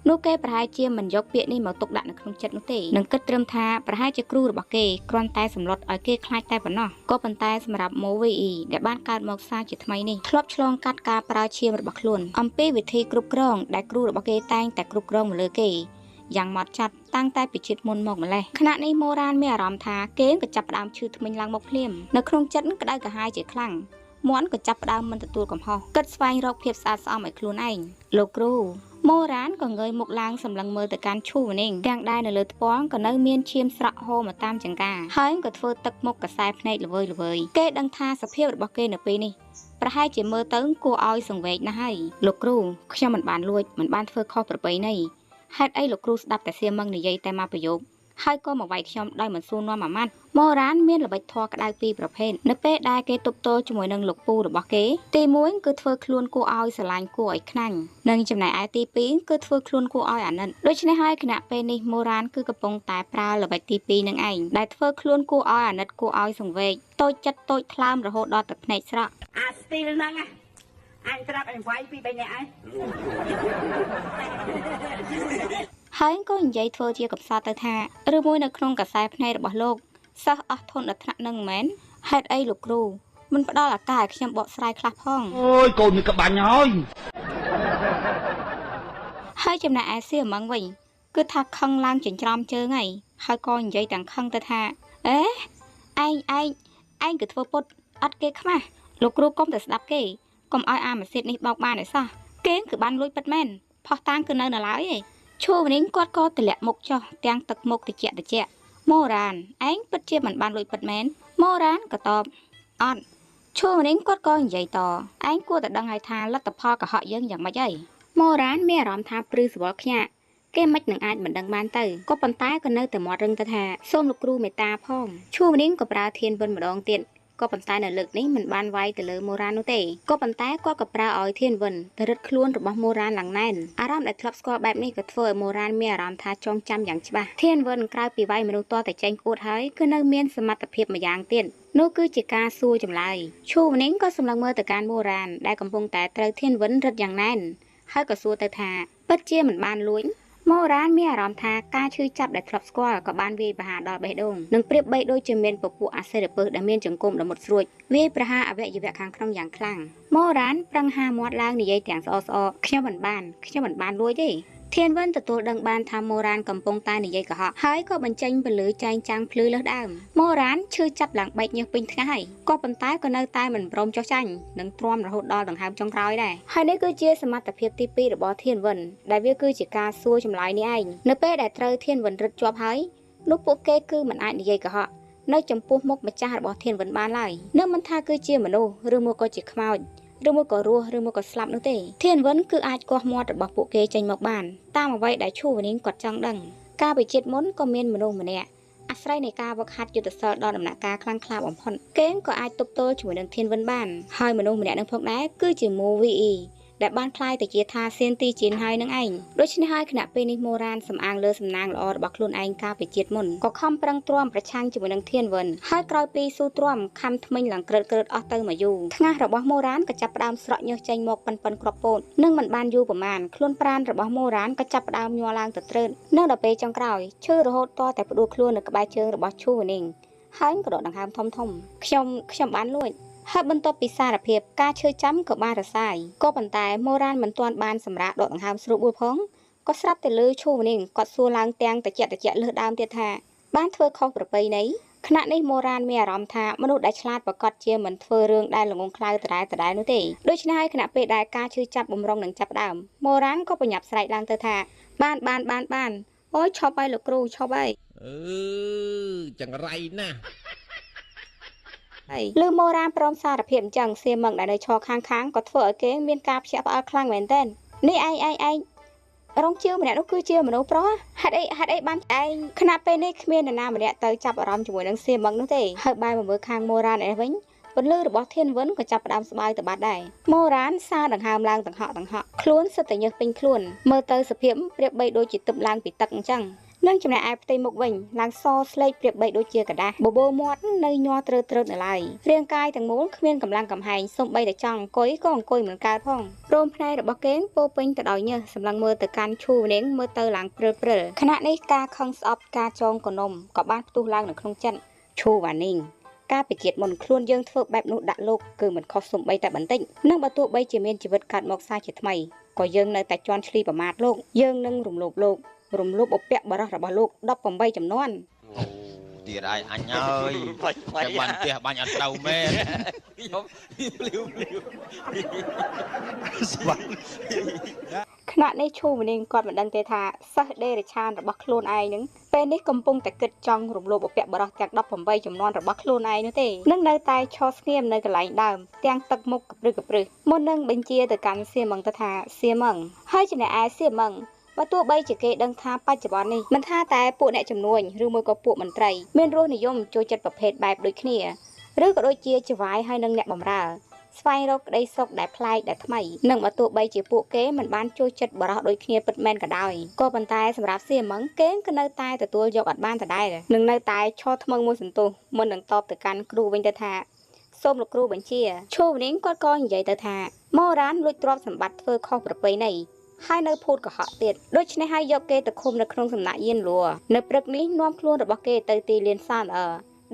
នោះគេប្រហែលជាមិនយកពាក្យនេះមកទុកដាក់នៅក្នុងចិត្តនោះទេនឹងគិតត្រឹមថាប្រហែលជាគ្រូរបស់គេគ្រាន់តែសម្លុតឲ្យគេខ្លាចតែប៉ុណ្ណោះក៏ប៉ុន្តែសម្រាប់ MOVE ដែលបានកើតមកសារជាថ្មីនេះធ្លាប់ឆ្លងកាត់ការប្រើឈាមរបស់ខ្លួនអំពីវិធីគ្រប់គ្រងដែលគ្រូរបស់គេតែងតែគ្រប់គ្រងមកលើគេយ៉ាងម៉ត់ចត់តាំងតែពីជាតិមុនមកម្លេះខណៈនេះម៉ូរ៉ានមានអារម្មណ៍ថាគេក៏ចាប់ផ្ដើមឈឺធ្មេញឡើងមកភ្លាមនៅក្នុងចិត្តក្តៅក្រហាយជាខ្លាំងមាន់ក៏ចាប់ផ្ដើមមិនទទួលកំហុសគិតស្វែងរកភាពស្អាតស្អំឲ្យខ្លួនឯងលោកគ្រូម៉ូរ៉ានក៏ងើយមុខឡើងសម្លឹងមើលទៅកាន់ឈូវនីងទាំងដែលនៅលើថ្ពាល់ក៏នៅមានឈាមស្រក់ហូរមកតាមចង្កាហើយក៏ធ្វើទឹកមុខកសែភ្នែកល្វើយគេដឹងថាសភាពរបស់គេនៅពេលនេះប្រហែលជាមើលទៅគួរឲ្យសង្វេគណាស់ហើយលោកគ្រូខ្ញុំមិនបានលួចមិនបានធ្វើខុសប្រពៃណីហេតុអីលោកគ្រូស្ដាប់តែសៀមម៉ឹងនិយាយតែមកប្រយោគហើយក៏មកវាយខ្ញុំដោយមិនសួរនាំអាម៉ាត់ម៉ូរ៉ានមានល្បិចធម៌ក្តៅពីរប្រភេទនៅពេលដែលគេទប់ទល់ជាមួយនឹងលោកពូរបស់គេទី1គឺធ្វើខ្លួនគួរឲ្យស្រឡាញ់គួរឲ្យខ្នាញ់និងចំណែកឯទី2គឺធ្វើខ្លួនគួរឲ្យអាណិតដូច្នេះហើយគណៈពេលនេះម៉ូរ៉ានគឺកំពុងតែប្រើល្បិចទី2នឹងឯងដែលធ្វើខ្លួនគួរឲ្យអាណិតគួរឲ្យសង្វេគតូចចិត្តតូចថ្លើមរហូតដល់ទឹកភ្នែកស្រក់អាស្ទីលហ្នឹងអញត្រាប់អញវាយពី3នាក់ឯងហើយក៏និយាយធ្វើជាកំសត់ទៅថាឬមួយនៅក្នុងកសែភ្នែករបស់លោកសិស្សអស់ធនដល់ថ្នាក់នឹងមែនហេតុអីលោកគ្រូមិនផ្ដល់ឱកាសឲ្យខ្ញុំបកស្រាយខ្លះផងអូយកូននេះក្បាញ់ហើយចំណែកឯសៀមម៉ងវិញគឺថាខឹងឡើងចិញ្ច្រំជើងហើយក៏និយាយទាំងខឹងទៅថាឯងគឺធ្វើពុតអត់គេខ្មាស់លោកគ្រូកុំតែស្ដាប់គេកុំឲ្យអាម៉ាស៊ីតនេះបោកបានឯសោះគេគឺបានលួចពិតមែនផោះតាំងគឺនៅឡើយឯងឈូវនេះគាត់ក៏ទម្លាក់មុខចុះទាំងទឹកមុខតិចម៉ូរ៉ានឯងពិតជាមិនបានលួចពិតមែនម៉ូរ៉ានក៏តបអត់ឈូវនេះគាត់ក៏និយាយតឯងគួរតែដឹងឲ្យថាលទ្ធផលកុហកយើងយ៉ាងម៉េចហើយម៉ូរ៉ានមានអារម្មណ៍ថាព្រឺសវល់ខ្ញាក់គេមិននឹងអាចមិនដឹងបានទៅក៏ប៉ុន្តែក៏នៅតែមាត់រឹងទៅថាសូមលោកគ្រូមេត្តាផងឈូវនេះក៏ប្រើធានវិនម្ដងទៀតក៏ប៉ុន្តែនៅលើកនេះមិនបានវាយទៅលើម៉ូរ៉ាននោះទេក៏ប៉ុន្តែគាត់ក៏ប្រើឲ្យធានវិនទៅរឹតខ្លួនរបស់ម៉ូរ៉ានឡើងណែនអារម្មណ៍ដែលធ្លាប់ស្គាល់បែបនេះក៏ធ្វើឲ្យម៉ូរ៉ានមានអារម្មណ៍ថាចងចាំយ៉ាងច្បាស់ធានវិនក្រៅពីវាយមនុស្សតតែចេញអួតហើយគឺនៅមានសមត្ថភាពម្យ៉ាងទៀតនោះគឺជាការសួរចម្លើយឈូវនេះក៏សម្លឹងមើលទៅកាន់ម៉ូរ៉ានដែលកំពុងតែត្រូវធានវិនរឹតយ៉ាងណែនហើយក៏សួរទៅថាពិតជាមិនបានលួចម៉ូរ៉ានមានអារម្មណ៍ថាការឈឺចាប់ដែលធ្លាប់ស្គាល់ក៏បានវាយប្រហារដល់បេះដូងនិងប្រៀបបីដូចជាមានពពួកអាសិរពិសដែលមានចង្គមដ៏មុតស្រួចវាយប្រហារអវយវៈខាងក្នុងយ៉ាងខ្លាំងម៉ូរ៉ានប្រឹងហាមាត់ឡើងនិយាយទាំងស្អកខ្ញុំមិនបានលួចទេធានវិនទទួលដឹងបានថាម៉ូរ៉ានកំពុងតែនិយាយកុហកហើយក៏បញ្ចេញពលឺចែងចាំងភ្លឺលើសដើមម៉ូរ៉ានឈឺចាប់ឡើងបែកញើសពេញថ្ងៃក៏ប៉ុន្តែក៏នៅតែមិនព្រមចុះចាញ់និងទ្រាំរហូតដល់ដង្ហើមចុងក្រោយដែរហើយនេះគឺជាសមត្ថភាពទី2របស់ធានវិនដែលវាគឺជាការសួរចម្លើយនេះឯងនៅពេលដែលត្រូវធានវិនរឹតជាប់ហើយនោះពួកគេគឺមិនអាចនិយាយកុហកនៅចំពោះមុខម្ចាស់របស់ធានវិនបានឡើយនឹងមិនថាគឺជាមនុស្សឬមកក៏ជាខ្មោចឬមកក៏រស់ឬមកក៏ស្លាប់នោះទេធានវិនគឺអាចគាស់មាត់របស់ពួកគេចេញមកបានតាមអ្វីដែលឈូវនីងគាត់ចង់ដឹងការវិជាតិមុនក៏មានមនុស្សម្នាក់អាស្រ័យនៃការវឹកហាត់យុទ្ធសាស្ត្រដល់ដំណាក់កាលខ្លាំងក្លាបំផុតគេក៏អាចទប់ទល់ជាមួយនឹងធានវិនបានហើយមនុស្សម្នាក់នឹងផងដែរគឺជា MOVE ដែលបានខ្លាយទៅជាថាសៀនទីជៀនហើយនឹងឯងដូច្នេះហើយគណៈពេលនេះម៉ូរ៉ានសំអាងលើសំណាងល្អរបស់ខ្លួនឯងកាលពីជាតិមុនក៏ខំប្រឹងទ្រាំប្រឆាំងជាមួយនឹងធានវិនហើយក្រោយពីស៊ូទ្រាំខំថ្មិញឡើងក្រើតអស់ទៅមកយូរថ្ងាសរបស់ម៉ូរ៉ានក៏ចាប់ផ្ដើមស្រក់ញើសចេញមកប៉ិនគ្រាប់ពោតនឹងមិនបានយូរប្រមាណខ្លួនប្រាណរបស់ម៉ូរ៉ានក៏ចាប់ផ្ដើមញ័រឡើងទៅត្រើតនៅដល់ពេលចុងក្រោយឈឺរហូតតតែផ្ដួលខ្លួននៅក្បែរជើងរបស់ឈូវនីងហើយក៏ដកដង្ហើមធំខ្ញុំបានលួចហើយបន្ទាប់ពីសារភាពការឈឺចាំក៏បានរសាយក៏ប៉ុន្តែម៉ូរ៉ានមិនទាន់បានសម្រាកដកដង្ហើមស្រួលបួលផងក៏ស្រាប់តែលើឈូវនីងគាត់សួរឡើងទាំងតិចលើសដើមទៀតថាបានធ្វើខុសប្រពៃណីខណៈនេះម៉ូរ៉ានមានអារម្មណ៍ថាមនុស្សដែលឆ្លាតប្រកាសជាមិនធ្វើរឿងដែលល្ងងខ្លៅដដែលនោះទេដូច្នេះហើយខណៈពេលដែលការឈឺចាប់បំរុងនឹងចាប់ដើមម៉ូរ៉ានក៏ប្រញាប់ស្រែកឡើងទៅថាបានអូយឈប់ហើយលោកគ្រូឈប់ហើយចង្រៃណាស់លឺម៉ូរ៉ានព្រមសារភាពអញ្ចឹងសៀមម៉ឹងដែលនៅឈរខាងក៏ធ្វើឲ្យគេមានការភ្ញាក់ផ្អើលខ្លាំងមែនទែននេះឯងរងជាវម្នាក់នោះគឺជាមនុស្សប្រុសហេតុអីបានឯងខណៈពេលនេះគ្មាននរណាម្នាក់ទៅចាប់អារម្មណ៍ជាមួយនឹងសៀមម៉ឹងនោះទេហើយបែរមកមើលខាងម៉ូរ៉ានឯវិញពន្លឺរបស់ធានវិនក៏ចាប់ផ្ដើមស្បើយទៅបាត់ដែរម៉ូរ៉ានសារដង្ហើមឡើងដង្ហក់ខ្លួនសិតតែញើសពេញខ្លួនមើលទៅសភាពប្រៀបបីដូចជាទឹកឡើងពីទឹកអញ្ចឹង នឹងចំណែកឯផ្ទៃមុខវិញឡើងសស្លេកប្រៀបបីដូចជាกระดาษបបោមាត់នៅញ័រត្រើតនៅឡើយរាងកាយទាំងមូលគ្មានកម្លាំងកំហែងសូម្បីតែចង់អង្គុយក៏អង្គុយមិនកើតផងរោមភ្នែករបស់គេងពោពេញទៅដោយញើសសម្លឹងមើលទៅកាន់ឈូនាងមើលទៅឡើងព្រិលខណៈនេះការខឹងស្អប់ការចងកនំក៏បានផ្ទុះឡើងនៅក្នុងចិត្តឈូវ៉ានីងការពិជាតិមុនខ្លួនយើងធ្វើបែបនោះដាក់លោកគឺមិនខុសសំបីតែបន្តិចនឹងបើទោះបីជាមានជីវិតកើតមកសាជាថ្មីក៏យើងនៅតែជន់ឈ្លីប្រមាថលោកយើងនឹងរំលោភលោករំលោភឧបៈបរោះរបស់លោក18ចំនួន ទៀតឯងអញហើយតែបានផ្ទះបាញ់អត់ត្រូវមែន ខណៈនេះឈូមនាងគាត់មិនដឹងទេថាសិស្សដេរឆានរបស់ខ្លួនឯងនឹងពេលនេះកំពុងតែគិតចង់រំលោភឧបៈបរោះទាំង18ចំនួនរបស់ខ្លួនឯងនោះទេនឹងនៅតែឈរស្ងៀមនៅកន្លែងដើមទាំងទឹកមុខកព្រឹសមុននឹងបញ្ជាទៅកាន់សៀមឹងទៅថាសៀមឹងហើយចំណែកឯសៀមឹងបើទោះបីជាគេដឹងថាបច្ចុប្បន្ននេះមិនថាតែពួកអ្នកជំនួញឬមួយក៏ពួកមន្ត្រីមានរសនិយមចូលចិត្តប្រភេទបែបដូចគ្នាឬក៏ដូចជាចវាយហើយនឹងអ្នកបម្រើស្វែងរកក្តីសុខដែលប្លែកដែលថ្មីនិងបើទោះបីជាពួកគេមិនបានចូលចិត្តបរោះដូចគ្នាពិតមែនក៏ដោយក៏ប៉ុន្តែសម្រាប់សៀមឹងគេក៏នៅតែទទួលយកអត់បានដដែលនឹងនៅតែឈរថ្មឹងមួយសន្ទុះមុននឹងតបទៅកាន់គ្រូវិញទៅថាសូមលោកគ្រូបញ្ជាឈូវនាងគាត់ក៏និយាយទៅថាម៉ូរ៉ានលួចទ្រព្យសម្បត្តិធ្វើខុសប្រពៃណីហើយនៅភូតកុហកទៀតដូច្នេះហើយយកគេទៅឃុំនៅក្នុងសំណាក់យានលួនៅព្រឹកនេះនាំខ្លួនរបស់គេទៅទីលានសាន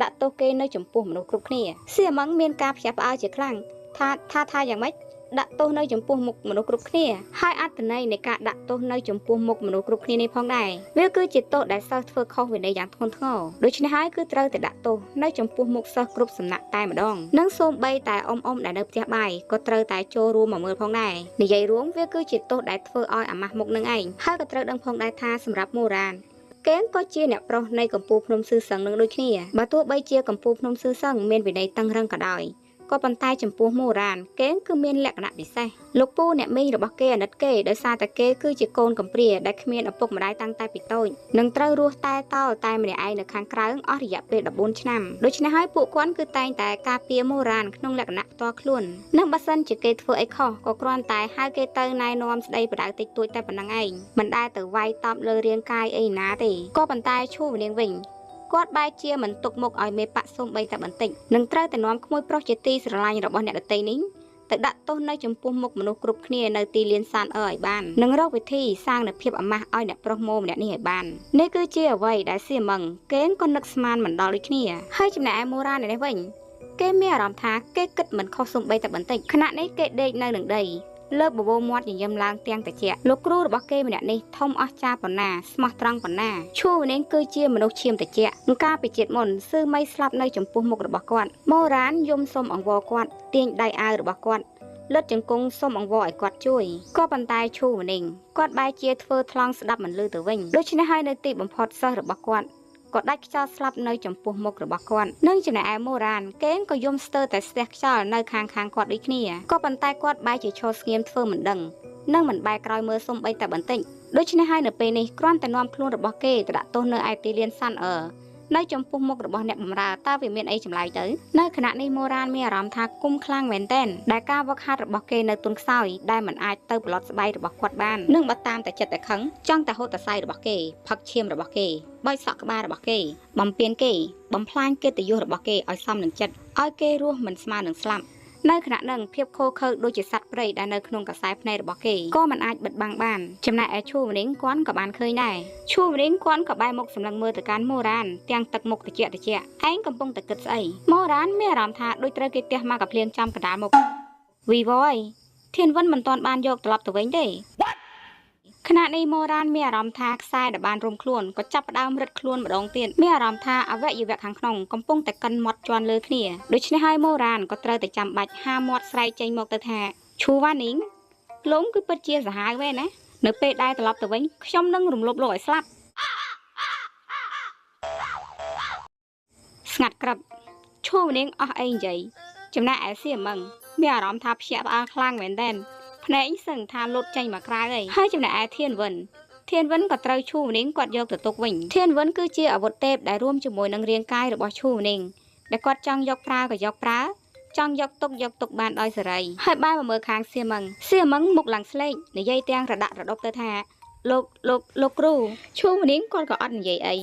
ដាក់ទោសគេនៅចំពោះមនុស្សគ្រប់គ្នាសៀមឹងមានការភ្ញាក់ផ្អើលជាខ្លាំងថាយ៉ាងម៉េចដាក់ទោសនៅចំពោះមុខមនុស្សគ្រប់គ្នាហើយអត្ថន័យនៃការដាក់ទោសនៅចំពោះមុខមនុស្សគ្រប់គ្នានេះផងដែរវាគឺជាទោសដែលសិស្សធ្វើខុសវិន័យយ៉ាងធ្ងន់ធ្ងរដូច្នេះហើយគឺត្រូវតែដាក់ទោសនៅចំពោះមុខសិស្សគ្រប់សំណាក់តែម្ដងនិងសូម្បីតែអ៊ំដែលនៅផ្ទះបាយក៏ត្រូវតែចូលរួមមកមើលផងដែរនិយាយរួមវាគឺជាទោសដែលធ្វើឲ្យអាម៉ាស់មុខនឹងឯងហើយក៏ត្រូវដឹងផងដែរថាសម្រាប់ម៉ូរ៉ានគេងក៏ជាអ្នកប្រុសនៃកម្ពុជាភ្នំស៊ឺសឹងនឹងដូចគ្នាបើទោះបីជាកម្ពុជាភ្នំស៊ឺសឹងមានវិន័យតឹងរឹងក៏ដោយក៏ប៉ុន្តែចំពោះម៉ូរ៉ានគេគឺមានលក្ខណៈពិសេសលោកពូអ្នកមីងរបស់គេអាណិតគេដោយសារតែគេគឺជាកូនកំព្រាដែលគ្មានឪពុកម្ដាយតាំងតែពីតូចនឹងត្រូវរស់តែម្នាក់ឯងនៅខាងក្រៅអស់រយៈពេល14ឆ្នាំដូច្នេះហើយពួកគាត់គឺតែងតែការពារម៉ូរ៉ានក្នុងលក្ខណៈផ្ទាល់ខ្លួននិងបើសិនជាគេធ្វើអីខុសក៏គ្រាន់តែហៅគេទៅណែនាំស្ដីបដៅតិចតួចតែប៉ុណ្្នឹងឯងមិនដែលទៅវាយតប់លើរាងកាយអីណាទេក៏ប៉ុន្តែឈូវនាងវិញគាត់បែរជាមិនទុកមុខឲ្យមេប៉ាក់សូមបីតែបន្តិចនឹងត្រូវតែនាំក្មួយប្រុសជាទីស្រឡាញ់របស់អ្នកដទៃនេះទៅដាក់ទោសនៅចំពោះមុខមនុស្សគ្រប់គ្នានៅទីលានសានឲ្យបាននឹងរកវិធីសាងនូវភាពអាម៉ាស់ឲ្យអ្នកប្រុសម៉ូម្នាក់នេះឲ្យបាននេះគឺជាអ្វីដែលសៀមឹងគេក៏នឹកស្មានមិនដល់ដូចគ្នាហើយចំណែកឯម៉ូរ៉ាននេះវិញគេមានអារម្មណ៍ថាគេគិតមិនខុសសូម្បីតែបន្តិចខណៈនេះគេដេកនៅនឹងដីលើបបោមាត់ញញឹមឡើងទាំងតិចលោកគ្រូរបស់គេម្នាក់នេះធំអស្ចារ្យប៉ុណ្ណាស្មោះត្រង់ប៉ុណ្ណាឈូវនាងគឺជាមនុស្សឈាមតិចនឹងការពិជាតិមុនស៊ឺមីស្លាប់នៅចំពោះមុខរបស់គាត់ម៉ូរ៉ានយំសុំអង្វរគាត់ទាញដៃអាវរបស់គាត់លុតជង្គង់សុំអង្វរឲ្យគាត់ជួយក៏ប៉ុន្តែឈូវនាងគាត់បែរជាធ្វើថ្លង់ស្ដាប់មិនឮទៅវិញដូច្នេះហើយនៅទីបំផុតសិស្សរបស់គាត់ក៏ដាច់ខ្យល់ស្លាប់នៅចំពោះមុខរបស់គាត់និងចំណែកឯម៉ូរ៉ានគេក៏យំស្ទើរតែស្ទះខ្យល់នៅខាងគាត់ដូចគ្នាក៏ប៉ុន្តែគាត់បែរជាឈរស្ងៀមធ្វើមិនដឹងនិងមិនបែរក្រោយមើលសូម្បីតែបន្តិចដូច្នេះហើយនៅពេលនេះគ្រាន់តែនាំខ្លួនរបស់គេទៅដាក់ទោសនៅឯទីលានសាននៅចំពោះមុខរបស់អ្នកបម្រើតើវាមានអីចម្លែកទៅនៅខណៈនេះម៉ូរ៉ានមានអារម្មណ៍ថាគុំខ្លាំងមែនទែនដែលការវឹកហាត់របស់គេនៅទុនខ្សោយដែលមិនអាចទៅប្រឡត់ស្បែករបស់គាត់បាននឹងបើតាមតែចិត្តតែខឹងចង់តែហូតតសៃរបស់គេផឹកឈាមរបស់គេបោចសក់ក្បាលរបស់គេបំពេញគេបំផ្លាញកិត្តិយសរបស់គេឲ្យសមនឹងចិត្តឲ្យគេរស់មិនស្មើនឹងស្លាប់នៅខណៈនឹងភាពខូខើដូចជាសត្វព្រៃដែលនៅក្នុងកសែភ្នែករបស់គេក៏មិនអាចបិទបាំងបានចំណែកឯឈូវនាងគាត់ក៏បានឃើញដែរឈូវនាងគាត់ក៏បែរមុខសម្លឹងមើលទៅកាន់ម៉ូរ៉ានទាំងទឹកមុខតិចឯងកំពុងតែគិតស្អីម៉ូរ៉ានមានអារម្មណ៍ថាដូចត្រូវគេទះមកកាភ្លៀងចំកណ្ដាលមុខវីវយធានវិនមិនទាន់បានយកត្រឡប់ទៅវិញទេខណៈនេះម៉ូរ៉ានមានអារម្មណ៍ថាខ្សែដែលបានរុំខ្លួនក៏ចាប់ផ្ដើមរឹតខ្លួនម្ដងទៀតមានអារម្មណ៍ថាអវយវៈខាងក្នុងកំពុងតែកិនមាត់ជន់លើគ្នាដូច្នេះហើយម៉ូរ៉ានក៏ត្រូវតែចាំបាច់ហាមាត់ស្រែកចេញមកទៅថាឈូវ៉ានីងលោកគឺពិតជាសាហាវមែនណានៅពេលដែលត្រឡប់ទៅវិញខ្ញុំនឹងរំលោភលោកឲ្យស្លាប់ស្ងាត់ក្រឹបឈូវនាងអស់អីនិយាយចំណែកឯសៀមឹងមានអារម្មណ៍ថាភ្ញាក់ផ្អើលខ្លាំងមែនទែនភ្នែកសឹងថាលុតចេញមកក្រៅហើយចំណែកឯធានវិនក៏ត្រូវឈូវនាងគាត់យកទៅទុកវិញធានវិនគឺជាអាវុធទេពដែលរួមជាមួយនឹងរាងកាយរបស់ឈូវនាងដែលគាត់ចង់យកប្រើក៏យកប្រើចង់យកទុកបានដោយសេរីហើយបែរមកមើលខាងសៀមឹងមុខឡើងស្លេកនិយាយទាំងរដាក់រដប់ទៅថា លោកគ្រូឈូម្នាងគាត់ក៏អត់និយាយអី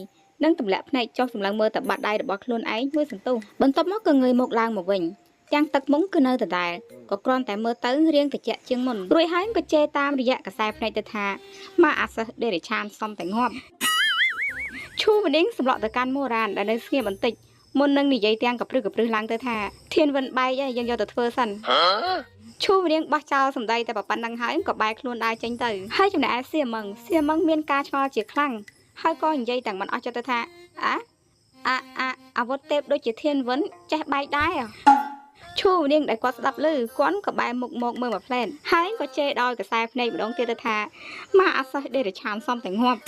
នឹងទម្លាក់ភ្នែកចុះសម្លឹងមើលតែបាត់ដៃរបស់ខ្លួនឯងមួយសន្ទុះបន្ទាប់មកក៏ងើយមុខឡើងមកវិញទាំងទឹកមុងគឺនៅដដែលក៏គ្រាន់តែមើលទៅរៀងត្រជាក់ជាងមុនរួចហើយក៏ជេរតាមរយៈខ្សែភ្នែកទៅថាមកអាសិស្សដេរិឆានសំតែងាប់ឈូម្នាងសម្លក់ទៅកាន់មូរ៉ានដែលនៅស្ងៀមបន្តិចមុននឹងនិយាយទាំងកព្រឹកឡើងទៅថាធានវិនបែកយើងយកទៅធ្វើសិនឈូម្នាងបោះចោលសំដីតែប៉ុណ្្នឹងហើយក៏បែកខ្លួនដើរចេញទៅហើយចំណែកឯសៀមឹងមានការឆ្ងល់ជាខ្លាំងហើយក៏និយាយទាំងមិនអស់ចិត្តទៅថាអាវុធទេពដូចជាធានវិនចេះបែកដែរឈូម្នាងដែលគាត់ស្ដាប់ឮគាត់ក៏បែរមុខមកមើលមកផ្លែតហើយក៏ជេរដោយកខ្សែភ្នែកម្ដងទៀតទៅថាមកអាសិស្សដេរឆានសំតែងាប់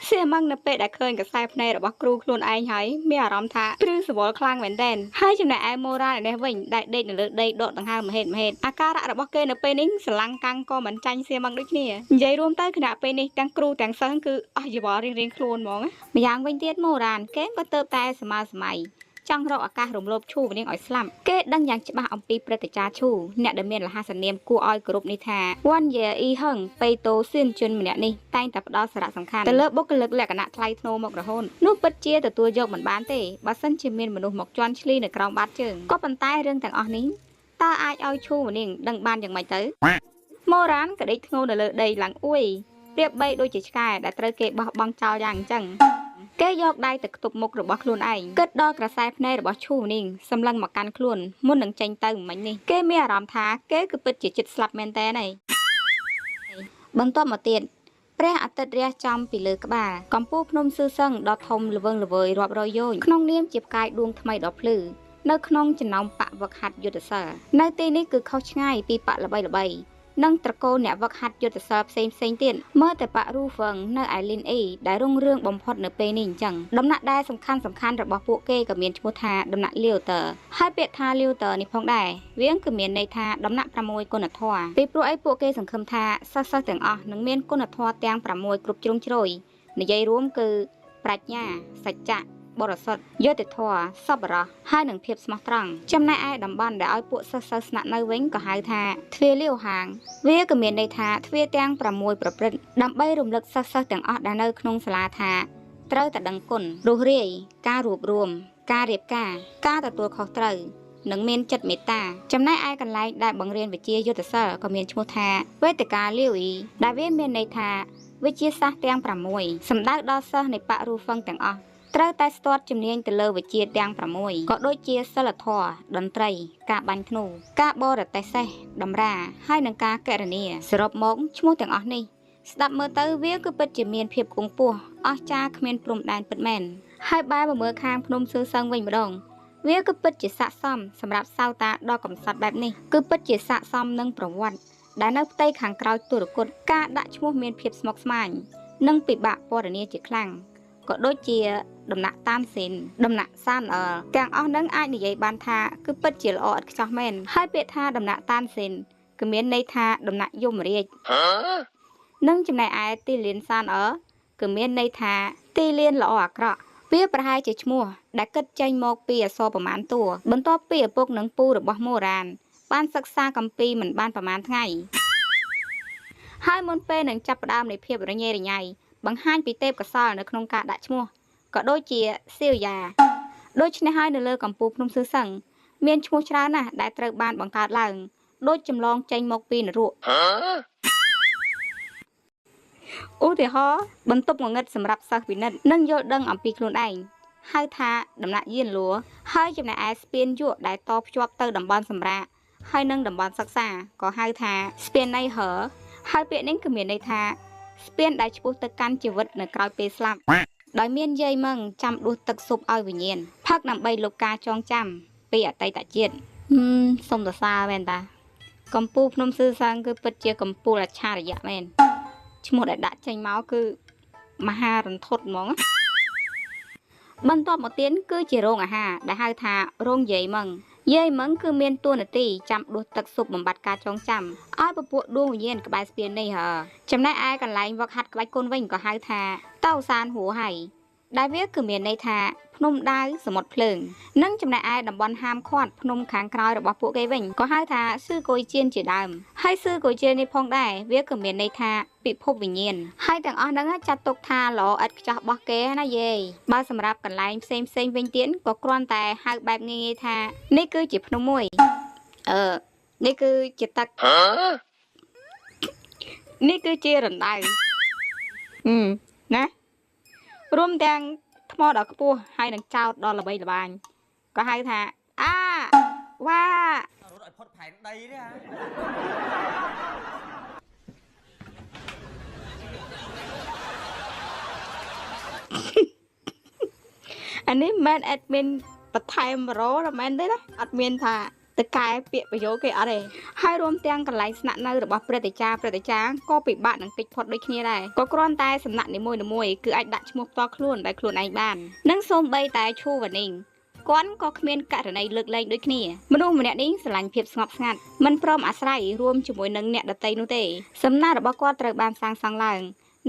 សៀមឹងនៅពេលដែលឃើញកខ្សែភ្នែករបស់គ្រូខ្លួនឯងហើយមានអារម្មណ៍ថាព្រឺសវល់ខ្លាំងមែនទែនហើយចំណែកឯមូរ៉ានេះវិញដែលដេកនៅលើដីដកដង្ហើមមហេតុអាការៈរបស់គេនៅពេលនេះស្រឡាំងកាំងក៏មិនចាញ់សៀមឹងដូចគ្នានិយាយរួមទៅគណៈពេលនេះទាំងគ្រូទាំងសិស្សគឺអស់យវល់រៀងខ្លួនហ្មងម្យ៉ាងវិញទៀតមូរ៉ានគេក៏ទៅតែសម័យចង់រកឱកាសរំលោភឈូម្នាងឲ្យស្លាប់គេដឹងយ៉ាងច្បាស់អំពីព្រឹត្តិការណ៍ឈូអ្នកដែលមានលះសនាមគួរឲ្យគោរពនេះថាវ៉ាន់យេអ៊ីហឹងបេតូសៀនជុនម្នាក់នេះតែងតែផ្ដោតសារៈសំខាន់ទៅលើបុគ្គលិកលក្ខណៈថ្លៃថ្នូរមករហូតនោះពិតជាទទួលយកមិនបានទេបើសិនជាមានមនុស្សមកជន់ឈ្លីនៅក្រោមបាតជើងក៏ប៉ុន្តែរឿងទាំងអស់នេះតើអាចឲ្យឈូម្នាងដឹងបានយ៉ាងម៉េចទៅម៉ូរ៉ានក៏ដេកធ្ងន់នៅលើដីឡើងអួយប្រៀបបីដូចជាឆ្កែដែលត្រូវគេបោះបង់ចោលយ៉ាងអញ្ចឹងគេយកដៃទៅខ្ទប់មុខរបស់ខ្លួនឯងគិតដល់ក្រសែភ្នែករបស់ឈូនាងសម្លឹងមកកាន់ខ្លួនមុននឹងចេញទៅមិញនេះគេមានអារម្មណ៍ថាគេគឺពិតជាចិត្តស្លាប់មែនតើហើយបន្ទាប់មកទៀតព្រះអាទិត្យរះចំពីលើក្បាលកំពូលភ្នំស៊ឺសឹងដ៏ធំល្វឹងល្វើយរាប់រយយោជក្នុងនាមជាផ្កាយដួងថ្មីដ៏ភ្លឺនៅក្នុងចំណោមបកវឹកហាត់យុទ្ធសាស្ត្រនៅទីនេះគឺខុសឆ្ងាយពីបកល្បីនិងត្រកូលអ្នកវឹកហាត់យុទ្ធសាស្ត្រផ្សេងទៀតមើលតែប៉ារូហ្វឹងនៅឯលីនអ៊ីដែលរុងរឿងបំផុតនៅពេលនេះអញ្ចឹងដំណាក់ដែលសំខាន់របស់ពួកគេក៏មានឈ្មោះថាដំណាក់លីវតើហើយពាក្យថាលីវតើនេះផងដែរវាគឺមានន័យថាដំណាក់6គុណធម៌ពីព្រោះអីពួកគេសង្ឃឹមថាសិស្សទាំងអស់នឹងមានគុណធម៌ទាំង6គ្រប់ជ្រុងជ្រោយនិយាយរួមគឺប្រាជ្ញាសច្ចៈបរិសុទ្ធយុត្តិធម៌សប្បុរសហើយនឹងភាពស្មោះត្រង់ចំណែកឯតំបន់ដែលឲ្យពួកសិស្សស្នាក់នៅវិញក៏ហៅថាទ្វារលាវហាងវាក៏មានន័យថាទ្វារទាំង6ប្រព្រឹត្តដើម្បីរំលឹកសិស្សទាំងអស់ដែលនៅក្នុងសាលាថាត្រូវតែដឹងគុណរុះរាយការរួបរួមការរៀបការទទួលខុសត្រូវនិងមានចិត្តមេត្តាចំណែកឯកន្លែងដែលបង្រៀនវិជ្ជាយុទ្ធសាស្ត្រក៏មានឈ្មោះថាវេទិកាលាវអ៊ីដែលវាមានន័យថាវិជ្ជាសាស្ត្រទាំង6សម្ដៅដល់សិស្សនៃបរិរូហ្វឹងទាំងអស់ត្រូវតែស្ទាត់ជំនាញទៅលើវិជ្ជាទាំង6ក៏ដូចជាសិលធម៌តន្ត្រីការបាញ់ធ្នូការបរទេសសេះតម្រាហើយនិងការកណនាសរុបមកឈ្មោះទាំងអស់នេះស្ដាប់មើលទៅវាគឺពិតជាមានភាពគង់ពោះអស្ចារ្យគ្មានព្រំដែនពិតមែនហើយបែរមកមើលខាងភ្នំស៊ឺសឹងវិញម្ដងវាគឺពិតជាស័ក្តិសមសម្រាប់សៅតាដ៏កំសត់បែបនេះគឺពិតជាស័ក្តិសមនឹងប្រវត្តិដែលនៅផ្ទៃខាងក្រោយទុរគតការដាក់ឈ្មោះមានភាពស្មុគស្មាញនិងពិបាកពណ៌នាជាខ្លាំងក៏ដូចជាដំណាក់តាមសេនដំណាក់សានទាំងអស់នឹងអាចនិយាយបានថាគឺពិតជាល្អឥតខ្ចោះមែនហើយពាក្យថាដំណាក់តាមសេនគឺមានន័យថាដំណាក់យមរាជនិងចំណែកឯទីលានសានគឺមានន័យថាទីលានល្អអាក្រក់វាប្រហែលជាឈ្មោះដែលគិតចេញមកពីអក្សរប្រមាណតួបន្ទាប់ពីឪពុកនិងពូរបស់មូរ៉ានបានសិក្សាគម្ពីរមិនបានប្រមាណថ្ងៃហើយមុនពេលនឹងចាប់ផ្ដើមនៃភាពរញ៉េរញ៉ៃបង្ហាញពីទេពកោសល្យនៅក្នុងការដាក់ឈ្មោះក៏ដូចជាសៀវយ៉ាដូច្នេះហើយនៅលើកំពូលភ្នំស៊ឺសឹងមានឈ្មោះច្រើនណាស់ដែលត្រូវបានបង្កើតឡើងដូចចម្លងចេញមកពីនរកឧទាហរណ៍បន្ទប់ងងឹតសម្រាប់សិស្សពិនិត្យនិងយល់ដឹងអំពីខ្លួនឯងហៅថាដំណាក់យានលួហើយចំណែកឯស្ពានយក់ដែលតភ្ជាប់ទៅតំបន់សម្រាប់ហើយនិងតំបន់សិក្សាក៏ហៅថាស្ពានណៃហឺហើយពាក្យនេះគឺមានន័យថាស្ពានដែលឆ្ពោះទៅកាន់ជីវិតនៅក្រោយពេលស្លាប់ដោយមានយាយម៉ឹងចាំដួសទឹកស៊ុបឲ្យវិញ្ញាណផឹកដើម្បីលោកការចងចាំពីអតីតជាតិសុំសរសើរមែនតាកំពូលភ្នំស៊ឺសឹងគឺពិតជាកំពូលអច្ឆរិយៈមែនឈ្មោះដែលដាក់ចេញមកគឺមហារន្ធត់ហ្មងបន្ទាប់មកទៀតគឺជារោងអាហារដែលហៅថារោងយាយម៉ឹងគឺមានតួនាទីចាំដួសទឹកស៊ុបបំបត្តិការចងចាំឲ្យពពួកដួងវិញ្ញាណក្បែរស្ពាននេះចំណែកឯកន្លែងវឹកហាត់ក្បាច់គុនវិញក៏ហៅថាតៅសានហួរហៃ ដែលវាគឺមានន័យថាភ្នំដាវសមុទ្រភ្លើងនិងចំណែកឯតំបន់ហាមឃាត់ភ្នំខាងក្រោយរបស់ពួកគេវិញក៏ហៅថាស៊ឺកុយជៀនជាដើមហើយស៊ឺកុយជៀននេះផងដែរវាក៏មានន័យថាពិភពវិញ្ញាណហើយទាំងអស់ហ្នឹងចាត់ទុកថាល្អឥតខ្ចោះរបស់គេណាយេបើសម្រាប់កន្លែងផ្សេងវិញទៀតក៏គ្រាន់តែហៅបែបងាយៗថានេះគឺជាភ្នំមួយនេះគឺជាទឹកនេះគឺជារណ្ដៅណារួមទាំងថ្មដ៏ខ្ពស់ហើយនឹងចោតដ៏ល្បីល្បាញក៏ហៅថាវ៉ារត់ឲ្យផុតផែនដីទេហ៎អានេះមិនអត់មានបន្ថែមរោមែនទេណាអត់មានថាតកែពាក្យប្រយោគគេអត់ទេហើយរួមទាំងកន្លែងស្នាក់នៅរបស់ព្រឹទ្ធាចារ្យក៏ពិបាកនឹងគេចផុតដូចគ្នាដែរក៏គ្រាន់តែសំណាក់នីមួយគឺអាចដាក់ឈ្មោះផ្ទាល់ខ្លួនដោយខ្លួនឯងបាននិងសូម្បីតែឈូវ៉ានីងគាត់ក៏គ្មានករណីលើកលែងដូចគ្នាមនុស្សម្នាក់នេះស្រឡាញ់ភាពស្ងប់ស្ងាត់មិនព្រមអាស្រ័យរួមជាមួយនឹងអ្នកដទៃនោះទេសំណើរបស់គាត់ត្រូវបានសាងសង់ឡើង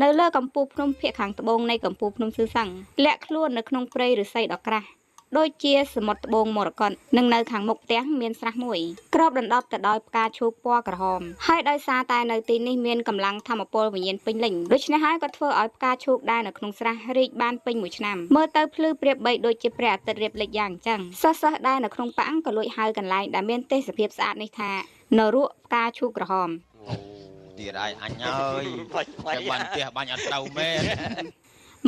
នៅលើកំពូលភ្នំភាគខាងត្បូងនៃកំពូលភ្នំស៊ឺសឹងលាក់ខ្លួននៅក្នុងព្រៃឫស្សីដ៏ក្រាស់ដូចជាសមុទ្រត្បូងមរកតនិងនៅខាងមុខផ្ទះមានស្រះមួយគ្របដណ្ដប់ទៅដោយផ្កាឈូកពណ៌ក្រហមហើយដោយសារតែនៅទីនេះមានកម្លាំងធម្មពលវិញ្ញាណពេញលេញដូច្នេះហើយក៏ធ្វើឲ្យផ្កាឈូកដែលនៅក្នុងស្រះរីកបានពេញមួយឆ្នាំមើលទៅភ្លឺព្រាបបីដូចជាព្រះអាទិត្យរៀបលិចយ៉ាងអញ្ចឹងសិស្សដែលនៅក្នុងប៉ាំងក៏លួចហៅកន្លែងដែលមានទេសភាពស្អាតនេះថានរកផ្កាឈូកក្រហមទៀតហើយអញហើយចាំបានផ្ទះបាញ់អត់ទៅមែន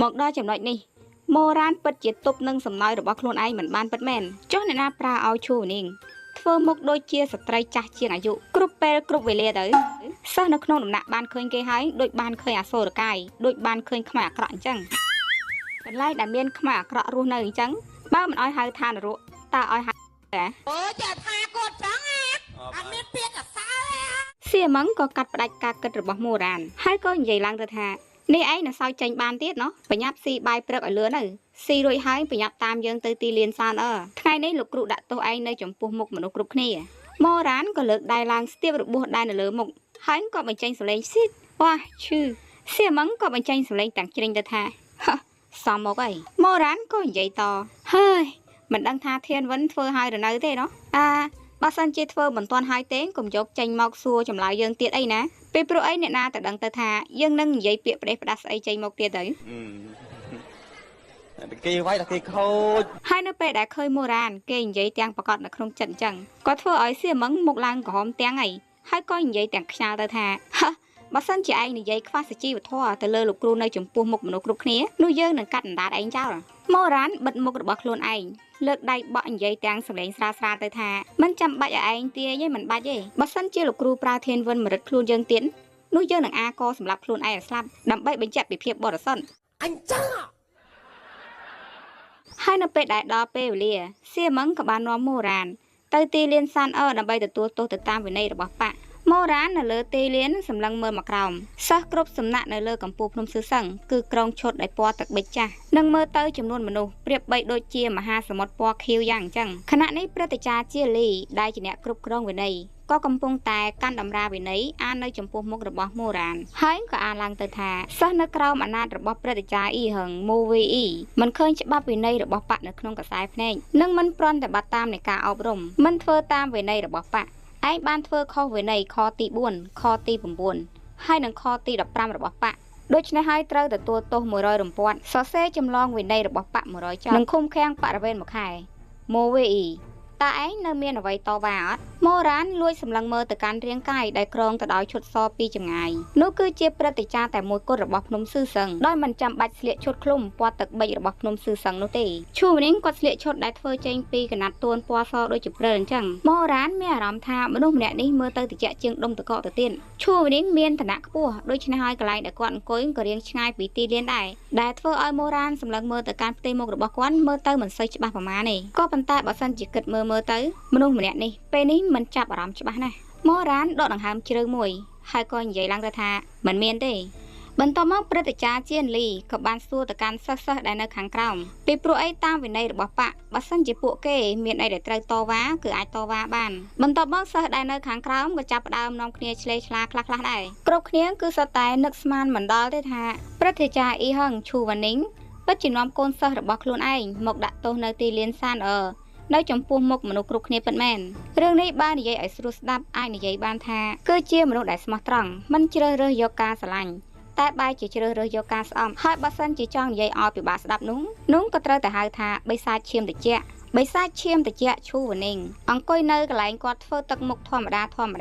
មកដល់ចំណុចនេះម៉ូរ៉ានពិតជាទប់នឹងសំណើរបស់ខ្លួនឯងមិនបានពិតមែនចុះអ្នកណាប្រើឲ្យឈូនីងធ្វើមុខដូចជាស្ត្រីចាស់ជាងអាយុគ្រប់ពេលគ្រប់វេលាទៅសិស្សនៅក្នុងដំណាក់បានឃើញគេហើយដូចបានឃើញអសូរកាយដូចបានឃើញខ្មែរអាក្រក់អញ្ចឹងកន្លែងដែលមានខ្មែរអាក្រក់រស់នៅអញ្ចឹងបើមិនឲ្យហៅថានរកតើឲ្យហៅអូចាថាគាត់ចឹងអត់មានពាក្យកសើសៀមឹងក៏កាត់ផ្ដាច់ការគិតរបស់ម៉ូរ៉ានហើយក៏និយាយឡើងទៅថានេះឯងនៅសោយចេញបានទៀតណោះប្រញាប់ស៊ីបាយព្រឹកឲ្យលឿនទៅស៊ីរួចហើយប្រញាប់តាមយើងទៅទីលានសានថ្ងៃនេះលោកគ្រូដាក់ទោសឯងនៅចំពោះមុខមនុស្សគ្រប់គ្នាម៉ូរ៉ានក៏លើកដៃឡើងស្ទាបរបួសដៃនៅលើមុខហើយក៏បញ្ចេញសម្លេងស៊ីតវ៉ាឈឺសៀមឹងក៏បញ្ចេញសម្លេងទាំងជ្រិញទៅថាសមមកអីម៉ូរ៉ានក៏និយាយតហើយមិនដឹងថាធានវិនធ្វើឲ្យរនៅទេណោះបើសិនជាធ្វើមិនទាន់ហើយទេកុំយកចេញមកសួរចម្លើយយើងទៀតអីណាពេលព្រោះអីអ្នកណាទៅដឹងទៅថាយើងនឹងនិយាយពាក្យផ្ដេសផ្ដាស់ស្អីចេញមកទៀតទៅគេវាយតែគេខូចហើយនៅពេលដែលឃើញម៉ូរ៉ានគេនិយាយទាំងប្រកាសនៅក្នុងចិត្តអញ្ចឹងក៏ធ្វើឲ្យសៀមឹងមុខឡើងក្រហមទាំងអីហើយក៏និយាយទាំងខ្ញាល់ទៅថាបើសិនជាឯងនិយាយខ្វះសុជីវធម៌ទៅលើលោកគ្រូនៅចំពោះមុខមនុស្សគ្រប់គ្នានោះយើងនឹងកាត់អណ្ដាតឯងចោលម៉ូរ៉ានបិទមុខរបស់ខ្លួនឯងលើកដៃបក់និយាយទាំងសម្លេងស្រាលៗទៅថាមិនចាំបាច់ឲ្យឯងទាយទេមិនបាច់ទេបើសិនជាលោកគ្រូប្រើធានវិនមរិតខ្លួនយើងទៀតនោះយើងនឹងអាកសម្រាប់ខ្លួនឯងឲ្យស្លាប់ដើម្បីបញ្ជាក់ពីភាពបរិសុទ្ធអញ្ចឹងហើយនៅពេលដែលដល់ពេលវេលាសៀមឹងក៏បាននាំម៉ូរ៉ានទៅទីលានសានដើម្បីទទួលទោសទៅតាមវិន័យរបស់ប៉ាម៉ូរ៉ាននៅលើទីលានសម្លឹងមើលមកក្រោមសិស្សគ្រប់សំណាក់នៅលើកំពូលភ្នំស៊ឺសឹងគឺក្រុងឈុតដោយពណ៌ទឹកប៊ិចចាស់និងមើលទៅចំនួនមនុស្សប្រៀបបីដូចជាមហាសមុទ្រពណ៌ខៀវយ៉ាងអញ្ចឹងខណៈនេះព្រឹទ្ធាចារ្យជាលីដែលជាអ្នកគ្រប់គ្រងវិន័យក៏កំពុងតែកាន់តម្រាវិន័យអាននៅចំពោះមុខរបស់ម៉ូរ៉ានហើយក៏អានឡើងទៅថាសិស្សនៅក្រោមអាណត្តិរបស់ព្រឹទ្ធាចារ្យអ៊ីហឹងម៉ូវីអ៊ីមិនឃើញច្បាប់វិន័យរបស់បកនៅក្នុងខ្សែភ្នែកនិងមិនប្រន់តែបាត់តាមនៃការអប់រំមិនធ្វើតាមវិន័យរបស់បកឯងបានធ្វើខុសវិន័យខទី4ខទី9ហើយនិងខទី15របស់បកដូច្នេះហើយត្រូវទទួលទោស100រំពាត់សរសេរចម្លងវិន័យរបស់បក100ចុះនិងឃុំឃាំងបរិវេណមួយខែម៉ូវីអ៊ីតើឯងនៅមានអ្វីតវ៉ាអត់ម៉ូរ៉ានលួចសម្លឹងមើលទៅកាន់រាងកាយដែលក្រងទៅដោយឈុតសពីចម្ងាយនោះគឺជាព្រឹទ្ធាចារ្យតែមួយគត់របស់ភ្នំស៊ឺសឹងដោយមិនចាំបាច់ស្លៀកឈុតឃ្លុំពណ៌ទឹកប៊ិចរបស់ភ្នំស៊ឺសឹងនោះទេឈូនីងគាត់ស្លៀកឈុតដែលធ្វើចេញពីកណាត់ទួនពណ៌សដូចជាព្រិលអញ្ចឹងម៉ូរ៉ានមានអារម្មណ៍ថាមនុស្សម្នាក់នេះមើលទៅត្រជាក់ជាងដុំតកកទៅទៀតឈូនីងមានឋានៈខ្ពស់ដូច្នេះហើយកន្លែងដែលគាត់អង្គុយក៏រៀងឆ្ងាយពីទីលានដែរដែលធ្វើឲ្យម៉ូរ៉ានសម្លឹងមើលទៅកាន់ផ្ទៃមុខរបស់គាត់មើលទៅមិនសូវច្បាស់ប្រមាណទេក៏ប៉ុន្តែបើសិនជាគិតមើលទៅមនុស្សម្នាក់នេះពេលនេះមិនចាប់អារម្មណ៍ច្បាស់ណាស់ម៉ូរ៉ានដកដង្ហើមជ្រៅមួយហើយក៏និយាយឡើងទៅថាមិនមានទេបន្ទាប់មកព្រឹទ្ធាចារ្យជាលីក៏បានសួរទៅកាន់សិស្សដែលនៅខាងក្រោមពីព្រោះអីតាមវិន័យរបស់បកបើសិនជាពួកគេមានអីដែលត្រូវតវ៉ាគឺអាចតវ៉ាបានបន្ទាប់មកសិស្សដែលនៅខាងក្រោមក៏ចាប់ផ្ដើមនាំគ្នាឆ្លេឆ្លាខ្លះដែរគ្រប់គ្នាគឺសុទ្ធតែនឹកស្មានមិនដល់ទេថាព្រឹទ្ធាចារ្យអ៊ីហឹងឈូវ៉ានីង ពិតជានាំកូនសិស្សរបស់ខ្លួនឯងមកដាក់ទោសនៅទីលានសាននៅចំពោះមុខមនុស្សគ្រប់គ្នាពិតមែនរឿងនេះបាននិយាយឲ្យស្រួលស្ដាប់អាចនិយាយបានថាគឺជាមនុស្សដែលស្មោះត្រង់មិនជ្រើសរើសយកការស្រឡាញ់តែបែរជាជ្រើសរើសយកការស្អំហើយបើសិនជាចង់និយាយឲ្យពិបាកស្ដាប់នោះក៏ត្រូវតែហៅថាបិសាចឈាមត្រជាក់បិសាចឈាមត្រជាក់ឈូវនីងអង្គុយនៅកន្លែងគាត់ធ្វើទឹកមុខធម្ម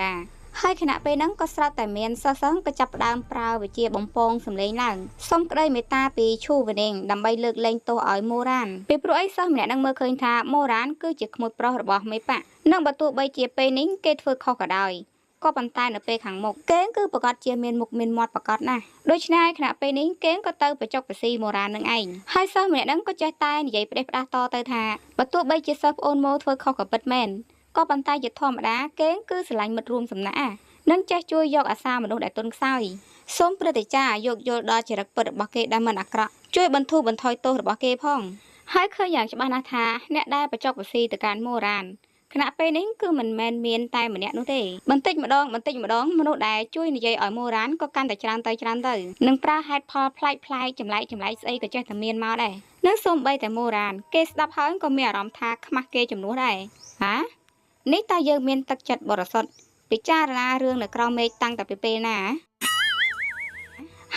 តាហើយខណៈពេលហ្នឹងក៏ស្រាប់តែមានសិស្សក៏ចាប់ផ្ដើមប្រើវិជាបំពងសម្លេងឡើងសុំក្តីមេត្តាពីឈូវនីងដើម្បីលើកលែងទោសឲ្យម៉ូរ៉ានពីព្រោះអីសិស្សម្នាក់ហ្នឹងមើលឃើញថាម៉ូរ៉ានគឺជាក្មួយប្រុសរបស់មេប៉ានិងបើទោះបីជាពេលនេះគេធ្វើខុសក៏ដោយក៏ប៉ុន្តែនៅពេលខាងមុខគេគឺប្រកាសជាមានមុខមានមាត់ប្រកាសណាស់ដូច្នេះខណៈពេលនេះគេក៏ទៅបញ្ចុកបស៊ីម៉ូរ៉ាននឹងឯងហើយសិស្សម្នាក់ហ្នឹងក៏ចេះតែនិយាយផ្ដេសផ្ដាស់តទៅថាបើទោះបីជាសិស្សប្អូនម៉ូធ្វើខុសក៏ពិតមែនក៏ប៉ុន្តែជាធម្មតាគេគឺស្រឡាញ់មិត្តរួមសំណាក់នឹងចេះជួយយកអាសាមនុស្សដែលទន់ខ្សោយសូមព្រឹត្តិចារយកយល់ដល់ចរិតពិតរបស់គេដែលមិនអាក្រក់ជួយបន្ធូរបន្ថយទោសរបស់គេផងហើយឃើញយ៉ាងច្បាស់ណាស់ថាអ្នកដែលបញ្ចុកបស៊ីទៅកាន់ម៉ូរ៉ានខណៈពេលនេះគឺមិនមែនមានតែម្នាក់នោះទេបន្តិចម្ដងមនុស្សដែលជួយនិយាយឲ្យម៉ូរ៉ានក៏កាន់តែច្រើនទៅនឹងប្រើហេតុផលប្លែកចម្លែកស្អីក៏ចេះតែមានមកដែរនឹងសូម្បីតែម៉ូរ៉ានគេស្ដាប់ហើយក៏មានអារម្មណ៍ថាខ្មាស់គេជំនួសដែរហានេះតើយើងមានទឹកចិត្តបរិសុទ្ធពិចារណារឿងនៅក្រោមមេឃតាំងតែពីពេលណ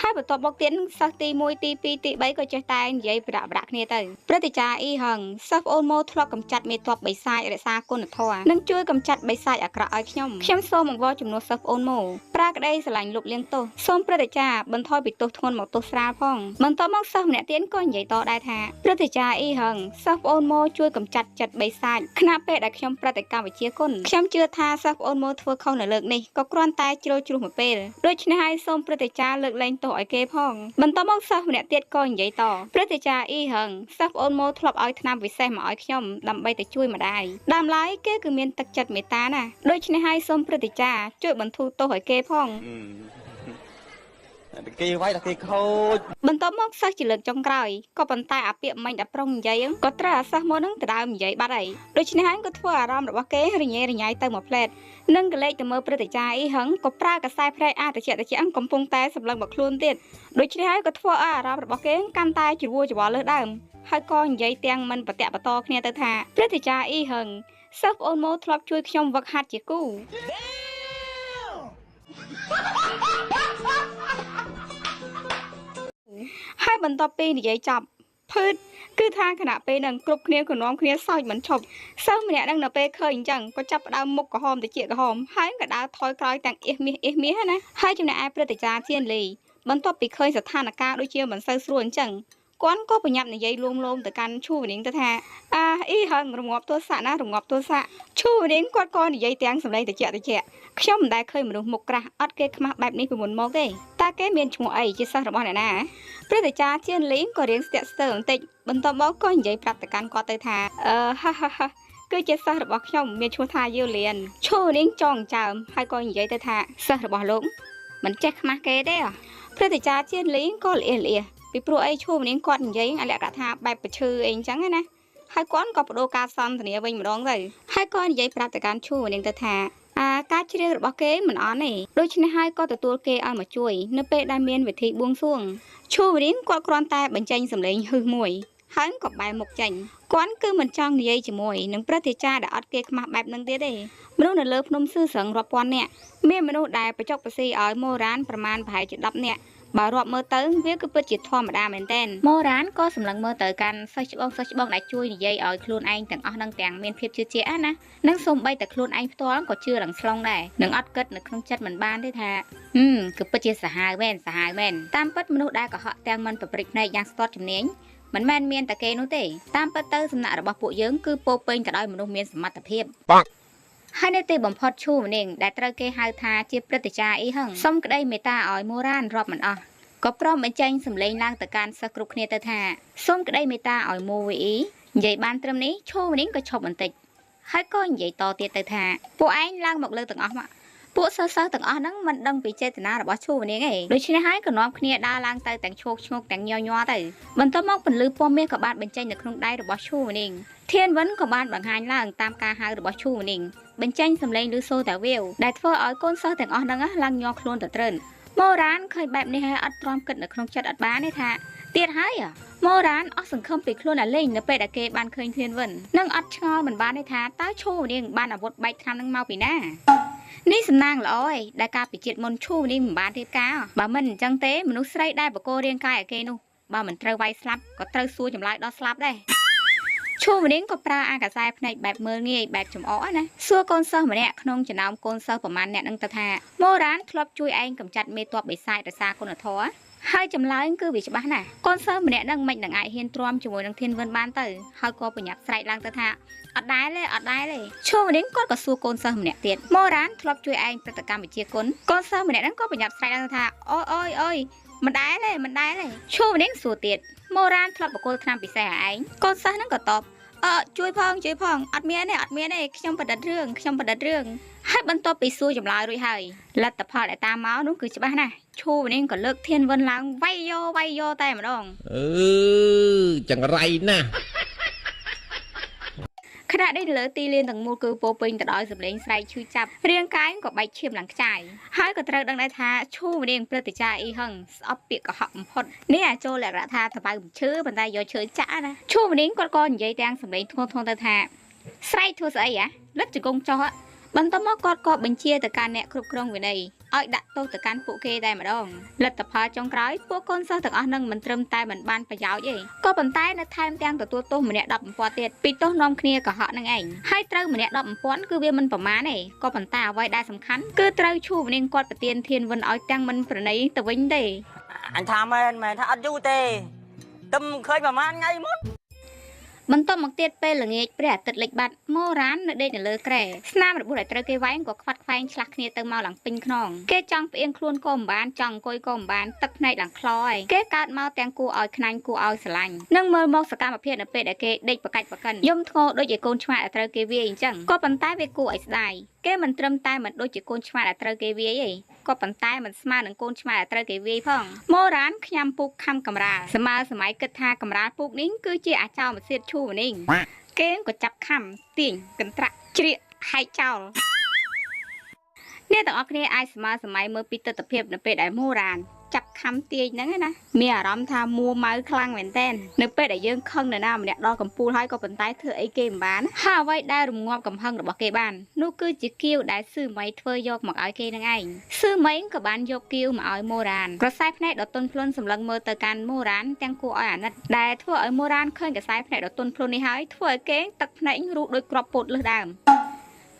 ាហើយបន្ទាប់មកទៀតសិស្សទី1ទី2ទី3ក៏ចេះតែនិយាយប្រដាក់គ្នាទៅព្រឹត្តិការណ៍អ៊ីហឹងសិស្សប្អូនម៉ូធ្លាប់កំចាត់មេទ័ពបិសាចរក្សាគុណធម៌និងជួយកំចាត់បិសាចអាក្រក់ឲ្យខ្ញុំសូមអង្វរជំនួសសិស្សប្អូនម៉ូប្រាក្តីស្រឡាញ់លុបលាងទោសសូមព្រឹត្តិការណ៍បន្ថយពីទោសធ្ងន់មកទោសស្រាលផងបន្ទាប់មកសិស្សម្នាក់ទៀតក៏និយាយតដែរថាព្រឹត្តិការណ៍អ៊ីហឹងសិស្សប្អូនម៉ូជួយកំចាត់ចិត្តបិសាចខណៈពេលដែលខ្ញុំប្រតិកម្មវិជាគុណខ្ញុំជឿថាសិស្សប្អូនម៉ូធ្វើខុសនៅលើកនេះក៏គ្រាន់តែជ្រុលជ្រុះមួយពេលដូច្នេះហើយសូមព្រឹត្តិការណ៍លើកលែងទោសឲ្យគេផងបន្តមកសិស្សម្នាក់ទៀតក៏និយាយតព្រឹត្តិការណ៍អ៊ីហឹងសិស្សប្អូនម៉ូធ្លាប់ឲ្យថ្នាំពិសេសមកឲ្យខ្ញុំដើម្បីទៅជួយម្ដាយដើមឡើយគេគឺមានទឹកចិត្តមេត្តាណាដូច្នេះហើយសូមព្រឹត្តិការណ៍ជួយបន្ធូរទោសឲ្យគេផងគេវាយតែគេខូចបន្តមកសិស្សជាលើកចុងក្រោយក៏ប៉ុន្តែអាពាក្យមិញដែលប្រុងនិយាយក៏ត្រូវអាសិស្សមកនឹងដដើមនិយាយបាត់ហើយដូច្នេះហើយក៏ធ្វើអារម្មណ៍របស់គេរញ៉េរញ៉ៃទៅមួយផ្លែតនិងក៏លេចទៅមើលព្រឹត្តិការណ៍អ៊ីហឹងក៏ប្រើកសែភ្នែកត្រជាក់កំពុងតែសម្លឹងមកខ្លួនទៀតដូច្នេះហើយក៏ធ្វើឲ្យអារម្មណ៍របស់គេកាន់តែជ្រួលច្បល់លើដើមហើយក៏និយាយទាំងមិនបតៈបតគ្នាទៅថាព្រឹត្តិការណ៍អ៊ីហឹងសិស្សប្អូនម៉ូធ្លាប់ជួយខ្ញុំវឹកហាត់ជាគូហើយបន្ទាប់ពីនិយាយចប់ភឺតគឺថាខណៈពេលនឹងគ្រប់គ្នាក៏នាំគ្នាសើចមិនឈប់សិស្សម្នាក់នឹងនៅពេលឃើញអញ្ចឹងក៏ចាប់ផ្ដើមមុខក្រហមទៅជាក្រហមហើយក៏ដើរថយក្រោយទាំងអ៊ីសមាសណាហើយចំណែកឯព្រឹត្តិការណ៍ជាលីបន្ទាប់ពីឃើញស្ថានភាពដូចជាមិនសូវស្រួលអញ្ចឹងគាត់ក៏ប្រញាប់និយាយលួងទៅកាន់ឈូវនីងទៅថាអ៊ីហឹងរងាប់ទោសៈណារងាប់ទោសៈឈូវនីងគាត់ក៏និយាយទាំងសម្លេងត្រជាក់ខ្ញុំមិនដែលឃើញមនុស្សមុខក្រាស់អត់គេខ្មាស់បែបនេះពីមុនមកទេតើគេមានឈ្មោះអីជាសិស្សរបស់អ្នកណាព្រឹត្តិការណ៍ជាលីងក៏រៀងស្ទាក់ស្ទើរបន្តិចបន្ទាប់មកក៏និយាយប្រាប់ទៅកាន់គាត់ទៅថាហាគឺជាសិស្សរបស់ខ្ញុំមានឈ្មោះថាយូលៀនឈូនីងចងចើមហើយក៏និយាយទៅថាសិស្សរបស់លោកមិនចេះខ្មាស់គេទេព្រឹត្តិការណ៍ជាលីងក៏ល្អៀពីព្រោះអីឈូនាងគាត់និយាយឲ្យលក្ខណៈថាបែបប្រឈើអីអញ្ចឹងណាហើយគាត់ក៏បដូរការសន្ទនាវិញម្ដងទៅហើយក៏និយាយប្រាប់ទៅកាន់ឈូនាងទៅថាការជ្រៀងរបស់គេមិនអន់ទេដូច្នេះហើយក៏ទទួលគេឲ្យមកជួយនៅពេលដែលមានវិធីបួងសួងឈូនាងគាត់គ្រាន់តែបញ្ចេញសម្លេងហឹសមួយហើយក៏បែរមុខចេញគាត់គឺមិនចង់និយាយជាមួយនឹងព្រឹត្តិការណ៍ដែលអត់គេខ្មាស់បែបហ្នឹងទៀតទេមនុស្សនៅលើភ្នំស៊ឺស្រឹងរាប់ពាន់នាក់មានមនុស្សដែលបញ្ចុកបស៊ីឲ្យម៉ូរ៉ានប្រមាណប្រហែលជា10នាក់បើរាប់មើលទៅវាគឺពិតជាធម្មតាមែនទែនម៉ូរ៉ានក៏សម្លឹងមើលទៅកាន់សិស្សច្បងដែលជួយនិយាយឲ្យខ្លួនឯងទាំងអស់នឹងទាំងមានភាពជឿជាក់ណានិងសូម្បីតែខ្លួនឯងផ្ទាល់ក៏ជឿរឹងស្លងដែរនឹងអត់គិតនៅក្នុងចិត្តមិនបានទេថាគឺពិតជាសាហាវមែនតាមពិតមនុស្សដែលកុហកទាំងមិនប្រព្រឹត្តភ្នែកយ៉ាងស្ទាត់ជំនាញមិនមែនមានតែគេនោះទេតាមពិតទៅសំណាក់របស់ពួកយើងគឺពោពេញទៅដោយមនុស្សមានសមត្ថភាពហើយនៅទីបំផុតឈូម្នាក់ដែលត្រូវគេហៅថាជាព្រឹត្តិការណ៍អ៊ីហឹងសុំក្តីមេត្តាឲ្យម៉ូរ៉ានរាប់មិនអស់ក៏ព្រមបញ្ចេញសម្លេងឡើងទៅកាន់សិស្សគ្រប់គ្នាទៅថាសូមក្តីមេត្តាឲ្យម៉ូវីអ៊ីនិយាយបានត្រឹមនេះឈូម្នាក់ក៏ឈប់បន្តិចហើយក៏និយាយតទៀតទៅថាពួកឯងឡើងមកលើទាំងអស់មកពួកសិស្សទាំងអស់ហ្នឹងមិនដឹងពីចេតនារបស់ឈូម្នាក់ទេដូច្នេះហើយក៏នាំគ្នាដើរឡើងទៅទាំងឈោកឈ្ងោកទាំងញ័រទៅបន្ទាប់មកពន្លឺពណ៌មាសក៏បានបញ្ចេញនៅក្នុងដៃរបស់ឈូម្នាក់ធានវិនក៏បានបង្ហាញឡើងតាមការហៅរបស់ឈូម្នាក់បញ្ចេញសម្លេងឮសូរតែវាវដែលធ្វើឲ្យកូនសិស្សទាំងអស់ហ្នឹងឡើងញ័រខ្លួនទៅត្រើនម៉ូរ៉ានឃើញបែបនេះហើយអត់ទ្រាំគិតនៅក្នុងចិត្តអត់បានទេថា ទៀតហើយម៉ូរ៉ានអស់សង្ឃឹមពីខ្លួនអាលេងនៅពេលដែលគេបានឃើញធានវិននឹងអត់ឆ្ងល់មិនបានទេថាតើឈូនាងបានអាវុធបែកថ្នាំនឹងមកពីណានេះសំណាងល្អឯងដែលការពិជាតិមុនឈូនាងមិនបានទេការបើមិនអញ្ចឹងទេមនុស្សស្រីដែលបកគោរាងកាយឲ្យគេនោះបើមិនត្រូវវាយស្លាប់ក៏ត្រូវសួរចម្លើយដល់ស្លាប់ដែរឈូនាងក៏ប្រើអាកាសែភ្នែកបែបមើលងាយបែបចំអកណាសួរកូនសិស្សម្នាក់ក្នុងចំណោមកូនសិស្សប្រមាណអ្នកនឹងទៅថាម៉ូរ៉ានធ្លាប់ជួយឯងកម្ចាត់មេតបបិសាចដោយសារគុណធម៌ហើយចម្លើយគឺវាច្បាស់ណាស់កូនសិស្សម្នាក់នឹងមិននឹងអាចហ៊ានទ្រាំជាមួយនឹងធានវិនបានទៅហើយក៏ប្រញាប់ស្រែកឡើងទៅថាអត់ដែរទេឈូនាងគាត់ក៏សួរកូនសិស្សម្នាក់ទៀតម៉ូរ៉ានធ្លាប់ជួយឯងព្រឹត្តិកម្មវិជាគុណកូនសិស្សម្នាក់នឹងក៏ប្រញាប់ស្រែកឡើងទៅថាអូយមិនដែរទេឈូនាងសួរទៀតម៉ូរ៉ានធ្លាប់បកគោលឆ្នាំពិសេសឲ្យឯងកូនសិស្សនឹងក៏តបជួយផងអត់មានទេខ្ញុំបដិទ្ធរឿងហើយបន្ទាប់ពីសួរចម្លើយរួចហើយលទ្ធផលដែលតាមមកនោះគឺច្បាស់ណាស់ឈូនាងក៏លើកធានវិនឡើងវាយយោតែម្ដងចង្រៃណាស់ខណៈនេះលើទីលានទាំងមូលគឺពោពេញទៅដោយសម្លេងស្រែកឈឺចាប់រាងកាយក៏បែកឈាមឡើងខ្ចាយហើយក៏ត្រូវដឹងដែរថាឈូនាងព្រឹត្តិចារអ៊ីហឹងស្អប់ពាក្យកុហកបំផុតនេះអាចចូលលក្ខណៈថាតបៅឈឺប៉ុន្តែយកឈើចាក់ណាឈូនាងគាត់ក៏និយាយទាំងសម្លេងធ្ងន់ទៅថាស្រែកធ្វើស្អីលិតជង្គង់ចោះបន្ទាប់មកគាត់ក៏បញ្ជាទៅកាន់អ្នកគ្រប់គ្រងវិន័យឲ្យដាក់ទោសទៅកាន់ពួកគេតែម្ដងលទ្ធផលចុងក្រោយពួកកូនសិស្សទាំងអស់នឹងមិនត្រឹមតែមិនបានប្រយោជន៍ទេក៏ប៉ុន្តែនៅថែមទាំងទទួលទោសម្នាក់10,000ទៀតពីទោសនាំគ្នាកុហកនឹងឯងហើយត្រូវម្នាក់10,000គឺវាមិនប្រមាណទេក៏ប៉ុន្តែអ្វីដែលសំខាន់គឺត្រូវឈូនាងគាត់ប្រទានធានវិនឲ្យទាំងមិនប្រណីទៅវិញទេអញថាមែនថាអត់យូរទេទឹមឃើញប្រហែលថ្ងៃមុនបន្ទាប់មកទៀតពេលល្ងាចព្រះអាទិត្យលិចបាត់ម៉ូរ៉ាននៅដេកនៅលើគ្រែស្នាមរបួសដែលត្រូវគេវាយក៏ខ្វាត់ខ្វែងឆ្លាស់គ្នាទៅមកឡើងពេញខ្នងគេចង់ផ្អៀងខ្លួនក៏មិនបានចង់អង្គុយក៏មិនបានទឹកភ្នែកឡើងខ្លោហើយគេកើតមកទាំងគួរឲ្យខ្នាញ់គួរឲ្យស្រឡាញ់នឹងមើលមកសកម្មភាពនៅពេលដែលគេដេកប្រកាច់ប្រកិនយំធ្ងរដូចជាកូនឆ្មាដែលត្រូវគេវាយអញ្ចឹងក៏ប៉ុន្តែវាគួរឲ្យស្ដាយគេមិនត្រឹមតែមិនដូចជាកូនឆ្មាដែលត្រូវគេវាយទេក៏ប៉ុន្តែមិនស្មើនឹងកូនឆ្មាដែលត្រូវគេវាយផងម៉ូរ៉ានខ្ញាំពូកខំកំរាលសម័យគិតថាកំរាលពូកនេះគឺជាអាចោរមសៀតឈូនាងគេក៏ចាប់ខំទាញកន្ត្រាក់ជ្រៀកហែកចោលអ្នកទាំងអស់គ្នាអាចសម័យមើលពីទស្សនវិជ្ជានៅពេលដែលម៉ូរ៉ានចាប់ខំទាញហ្នឹងណាមានអារម្មណ៍ថាមួម៉ៅខ្លាំងមែនតើនៅពេលដែលយើងខឹងនរណាម្នាក់ដល់កំពូលហើយក៏ប៉ុន្តែធ្វើអីគេមិនបានហើយអ្វីដែលរងាប់កំហឹងរបស់គេបាននោះគឺជាគៀវដែលស៊ឺម៉ៃធ្វើយកមកឲ្យគេនឹងឯងស៊ឺម៉ៃក៏បានយកគៀវមកឲ្យម៉ូរ៉ានក្រសែភ្នែកដ៏ទន់ភ្លន់សម្លឹងមើលទៅកាន់ម៉ូរ៉ានទាំងគួរឲ្យអាណិតដែលធ្វើឲ្យម៉ូរ៉ានឃើញក្រសែភ្នែកដ៏ទន់ភ្លន់នេះហើយធ្វើឲ្យគេទឹកភ្នែករូបដូចគ្រាប់ពោតលើសដើម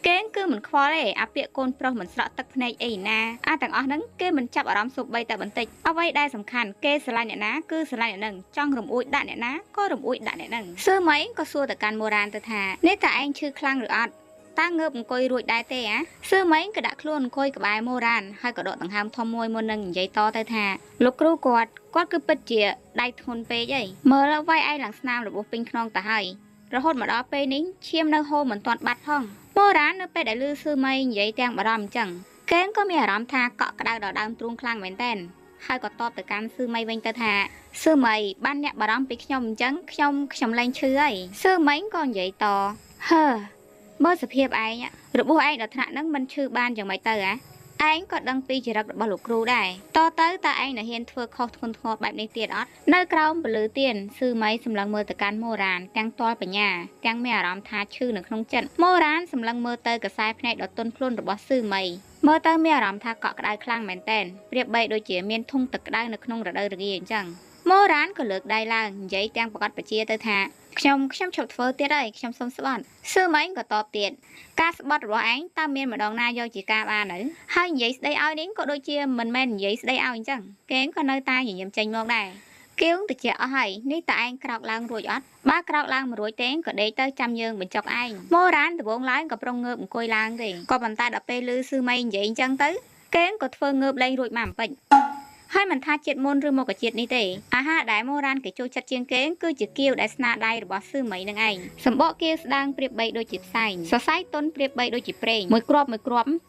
គេគឺមិនខ្វល់ទេអាពាកកូនប្រុសមិនស្រក់ទឹកភ្នែកអីណាទាំងអស់ហ្នឹងគេមិនចាប់អារម្មណ៍សូម្បីតែបន្តិចអ្វីដែលសំខាន់គេស្រឡាញ់អ្នកណាគឺស្រឡាញ់អ្នកហ្នឹងចង់រំអួយដាក់អ្នកណាក៏រំអួយដាក់អ្នកហ្នឹងស៊ឺម៉ៃក៏សួរទៅកាន់ម៉ូរ៉ានទៅថានេះតើឯងឈឺខ្លាំងឬអត់តើងើបអង្គុយរួចដែរទេស៊ឺម៉ៃក៏ដាក់ខ្លួនអង្គុយក្បែរម៉ូរ៉ានហើយក៏ដកដង្ហើមធំមួយមុននឹងនិយាយតទៅថាលោកគ្រូគាត់គឺពិតជាដៃធ្ងន់ពេកហីមើលវាយឯងឡើងស្នាមរបួសពេញខ្នងទៅហើយរហូតមកដល់ពេលនេះឈាមនៅហូរមិនទាន់បាត់ផងម៉ូរ៉ាននៅពេលដែលឮស៊ឺម៉ៃនិយាយទាំងបារម្ភអញ្ចឹងគេក៏មានអារម្មណ៍ថាកក់ក្ដៅដល់ដើមទ្រូងខ្លាំងមែនតើហើយក៏តបទៅកាន់ស៊ឺម៉ៃវិញទៅថាស៊ឺម៉ៃបានអ្នកបារម្ភពីខ្ញុំអញ្ចឹងខ្ញុំលែងឈឺហើយស៊ឺម៉ៃក៏និយាយតមើលសភាពឯងរបួសឯងដល់ថ្នាក់ហ្នឹងមិនឈឺបានយ៉ាងម៉េចទៅឯងក៏ដឹងពីចរិតរបស់លោកគ្រូដែរតើឯងនៅហ៊ានធ្វើខុសធ្ងន់ធ្ងរបែបនេះទៀតអត់នៅក្រោមពលឺទៀនស៊ឺម៉ៃសម្លឹងមើលទៅកាន់ម៉ូរ៉ានទាំងទាល់បញ្ញាទាំងមានអារម្មណ៍ថាឈឺនៅក្នុងចិត្តម៉ូរ៉ានសម្លឹងមើលទៅកសែភ្នែកដ៏ទន់ភ្លន់របស់ស៊ឺម៉ៃមើលទៅមានអារម្មណ៍ថាកក់ក្ដៅខ្លាំងមែនទែនប្រៀបបីដូចជាមានធុងទឹកក្ដៅនៅក្នុងរដូវរងាអញ្ចឹងម៉ូរ៉ានក៏លើកដៃឡើងនិយាយទាំងប្រកាសបជាទៅថាខ្ញុំឈប់ធ្វើទៀតហើយខ្ញុំសុំស្បត់ស៊ឺម៉ៃក៏តបទៀតការស្បត់របស់ឯងតើមានម្ដងណាយកជាការបានទៅហើយនិយាយស្ដីឲ្យនេះក៏ដូចជាមិនមែននិយាយស្ដីឲ្យអញ្ចឹងគេក៏នៅតែញញឹមចេញមកដែរគៀវតិចអស់ហើយនេះតើឯងក្រោកឡើងរួចអត់បើក្រោកឡើងមិនរួចទេក៏ដេកទៅចាំយើងបញ្ចុកឯងម៉ូរ៉ានដំបងឡើងក៏ប្រងងើបអង្គុយឡើងទេក៏ប៉ុន្តែដល់ពេលឮស៊ឺម៉ៃនិយាយអញ្ចឹងទៅគេក៏ធ្វើងើបលែងរួចមកបន្តិចហើយមិនថាជាតិមុនឬមកជាតិនេះទេអាហារដែលម៉ូរ៉ានគេចូលចិត្តជាងគេគឺជាគៀវដែលស្នាដៃរបស់ស៊ឺម៉ៃនឹងឯងសម្បកគៀវស្ដាងប្រៀបបីដូចជាផ្សែងសរសៃទន់ប្រៀបបីដូចជាប្រេងមួយគ្រាប់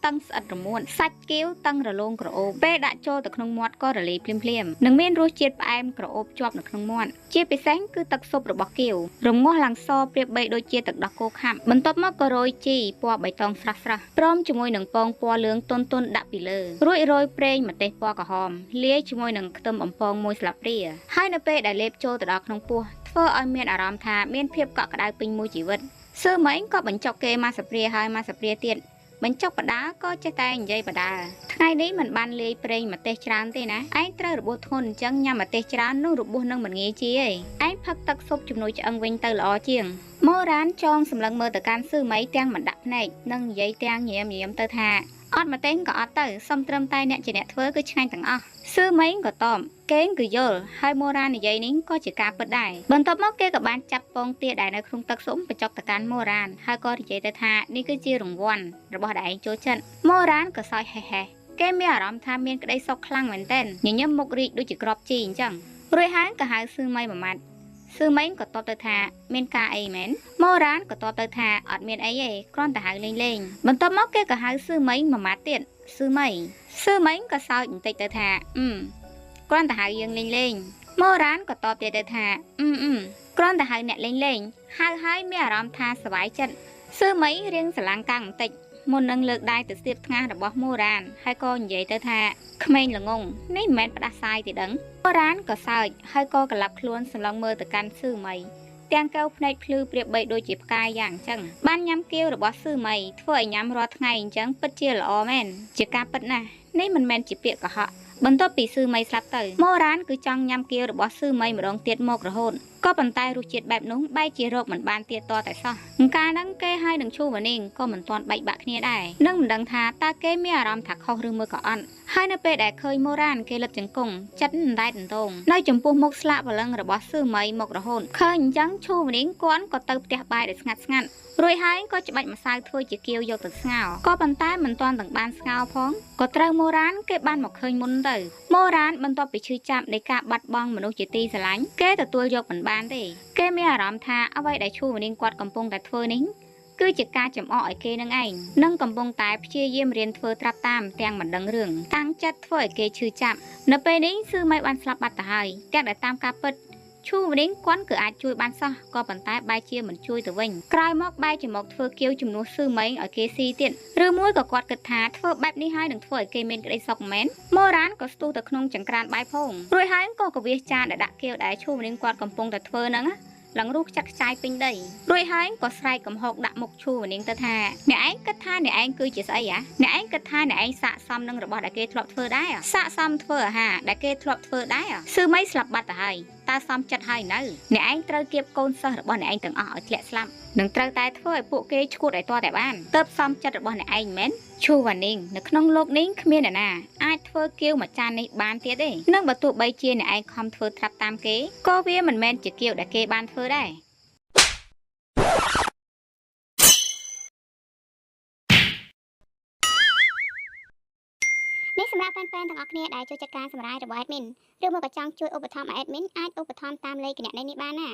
តឹងស្អិតរមួនសាច់គៀវតឹងរលោងក្រអូបពេលដាក់ចូលទៅក្នុងមាត់ក៏រលាយភ្លាមនឹងមានរសជាតិផ្អែមក្រអូបជាប់នៅក្នុងមាត់ជាពិសេសគឺទឹកស៊ុបរបស់គៀវរងាស់ឡើងសប្រៀបបីដូចជាទឹកដោះគោខាប់បន្ទាប់មកក៏រោយជីពណ៌បៃតងស្រស់ព្រមជាមួយនឹងពងពណ៌លឿងទន់ដាក់ពីលើរួចរោយប្រេងម្ទេសពណ៌ក្រហមលា លាយជាមួយនឹងខ្ទឹមបំពងមួយស្លាបព្រាហើយនៅពេលដែលលេបចូលទៅដល់ក្នុងពោះធ្វើឲ្យមានអារម្មណ៍ថាមានភាពកក់ក្ដៅពេញមួយជីវិតសឺម៉េងក៏បញ្ចុកគេមកសាព្រាហើយមកសាព្រាទៀតបញ្ចុកបដាក៏ចេះតែនិយាយបដាថ្ងៃនេះមិនបានលាយប្រេងម្ទេសច្រើនទេណាឯងត្រូវរបួសធ្ងន់អញ្ចឹងញ៉ាំម្ទេសច្រើននោះរបួសនឹងមិនងាយជាឯងផឹកទឹកស៊ុបជំនួយឆ្អឹងវិញទៅល្អជាងម៉ូរ៉ានចងសម្លឹងមើលទៅកាន់សឺម៉ៃទាំងមិនដាក់ភ្នែកនិងនិយាយទាំងញៀមទៅថាអត់ម្ទេសក៏អត់ទៅសុំត្រឹមតែអ្នកជាអ្នកធ្វើគឺឆ្ងាញ់ទាំងអស់សឺម៉ៃក៏តបគេងគឺយល់ហើយម៉ូរ៉ាននិយាយនេះក៏ជាការពិតដែរបន្ទាប់មកគេក៏បានចាប់ពងទាដែលនៅក្នុងទឹកស៊ុំបញ្ចុកទៅកាន់ម៉ូរ៉ានហើយក៏និយាយទៅថានេះគឺជារង្វាន់របស់ដែលឯងចូលចិត្តម៉ូរ៉ានក៏សើចហេហេគេមានអារម្មណ៍ថាមានក្តីសុខខ្លាំងមែនទែនញញឹមមុខរីកដូចជាក្របជីអញ្ចឹងរួចហើយក៏ហៅសឺម៉ៃមួយម៉ាត់សឺម៉ៃក៏តបទៅថាមានការអីមែនម៉ូរ៉ានក៏តបទៅថាអត់មានអីទេគ្រាន់តែហៅលេងបន្ទាប់មកគេក៏ហៅសឺម៉ៃមួយម៉ាត់ទៀតសឺម៉ៃក៏សើចបន្តិចទៅថាគ្រាន់តែហៅយើងលេងម៉ូរ៉ានក៏តបទៀតទៅថាគ្រាន់តែហៅអ្នកលេងហៅហើយមានអារម្មណ៍ថាសប្បាយចិត្តសឺម៉ៃរៀងស្រឡាំងកាំងបន្តិចមុននឹងលើកដៃទៅស្ទាបថ្ងាសរបស់ម៉ូរ៉ានហើយក៏និយាយទៅថាក្មេងល្ងងនេះមិនមែនផ្ដាសាយទេដឹងម៉ូរ៉ានក៏សើចហើយក៏ក្លាប់ខ្លួនសម្លឹងមើលទៅកាន់សឺម៉ៃទាំងកៅភ្នែកភ្លឺប្រៀបបីដូចជាផ្កាយយ៉ាងអញ្ចឹងបានញ៉ាំគាវរបស់សឺម៉ៃធ្វើឲ្យញ៉ាំរាល់ថ្ងៃអញ្ចឹងពិតជាល្អមែនជាការពិតណាស់នេះមិនមែនជាពាក្យកុហកបន្ទាប់ពីសឺម៉ៃស្លាប់ទៅម៉ូរ៉ានគឺចង់ញ៉ាំគាវរបស់សឺម៉ៃម្ដងទៀតមករហូតក៏ប៉ុន្តែរសជាតិបែបនោះបែរជារកមិនបានទៀតតតែសោះកាលហ្នឹងគេហើយនឹងឈូវ៉ានីងក៏មិនទាន់បែកបាក់គ្នាដែរនឹងមិនដឹងថាតើគេមានអារម្មណ៍ថាខុសឬមួយក៏អត់ហើយនៅពេលដែលឃើញម៉ូរ៉ានគេលឹបជង្គង់ចិត្តមិនដែរដណ្ដងនៅចំពោះមុខស្លាកបលឹងរបស់សឺម៉ៃមករហូតឃើញអញ្ចឹងឈូវ៉ានីងគាត់ក៏ទៅផ្ទះបាយដែលស្ងាត់រួចហើយក៏ច្បាច់ម្សៅធ្វើជាគាវយកទៅស្ងោរក៏ប៉ុន្តែមិនទាន់ទាំងបានស្ងោរផងក៏ត្រូវម៉ូរ៉ានគេបានមកឃើញមុនទៅម៉ូរ៉ានបន្ទាប់ពីឈឺចាប់នៃការបាត់បង់មនុស្សជាទីស្រឡាញ់គេទទួលយកមិនបានទេគេមានអារម្មណ៍ថាអ្វីដែលឈូវ៉ានីងគាត់កំពុងតែធ្វើនេះគឺជាការចំអកឲ្យគេនឹងឯងនិងកំពុងតែព្យាយាមរៀនធ្វើត្រាប់តាមទាំងមិនដឹងរឿងតាំងចិត្តធ្វើឲ្យគេឈឺចាប់នៅពេលនេះសឺម៉ៃបានស្លាប់បាត់ទៅហើយទាំងដែលតាមការពិតឈូវ៉ានីងគាត់គឺអាចជួយបានសោះក៏ប៉ុន្តែបែរជាមិនជួយទៅវិញក្រោយមកបែរជាមកធ្វើគាវជំនួសសឺម៉ៃឲ្យគេស៊ីទៀតឬមួយក៏គាត់គិតថាធ្វើបែបនេះហើយនឹងធ្វើឲ្យគេមានក្តីសុខមែនម៉ូរ៉ានក៏ស្ទុះទៅក្នុងចង្ក្រានបាយផងរួចហើយក៏កវាសចានដែលដាក់គាវដែលឈូវ៉ានីងគាត់កំពុងតែធ្វើហ្នឹងឡើងរੂខ្ចាត់ខ្ចាយពេញដីរួចហើយក៏ស្រែកកំហុកដាក់មុខឈូវ៉ានីងទៅថាអ្នកឯងគិតថាអ្នកឯងគឺជាស្អីហ៎អ្នកឯងគិតថាអ្នកឯងស័កសមនឹងរបស់ដែលគេធ្លាប់ធ្វើដែរស័កសមធ្វើអាហារដែលគេធ្លាប់ធ្វើដែរសឺម៉ៃស្លាប់បាត់ទៅហើយតើសមចិត្តហើយនៅអ្នកឯងត្រូវគៀបកូនសិស្សរបស់អ្នកឯងទាំងអស់ឲ្យធ្លាក់ស្លាប់នឹងត្រូវតែធ្វើឲ្យពួកគេឈួតឲ្យតតែបានទើបសមចិត្តរបស់អ្នកឯងមែនឈូវ៉ានីងនៅក្នុងโลกនេះគ្មានអ្នកណាអាចធ្វើគាវមួយចាននេះបានទៀតទេនឹងបើទោះបីជាអ្នកឯងខំធ្វើត្រាប់តាមគេក៏វាមិនមែនជាគាវដែលគេបានធ្វើដែរនេះសម្រាប់ហ្វេនៗទាំងអស់គ្នាដែលចូលចិត្តការសម្រាយរបស់ admin ឬមកក៏ចង់ជួយឧបត្ថម្ភឲ្យ admin អាចឧបត្ថម្ភតាមលេខគណនីនេះបានណា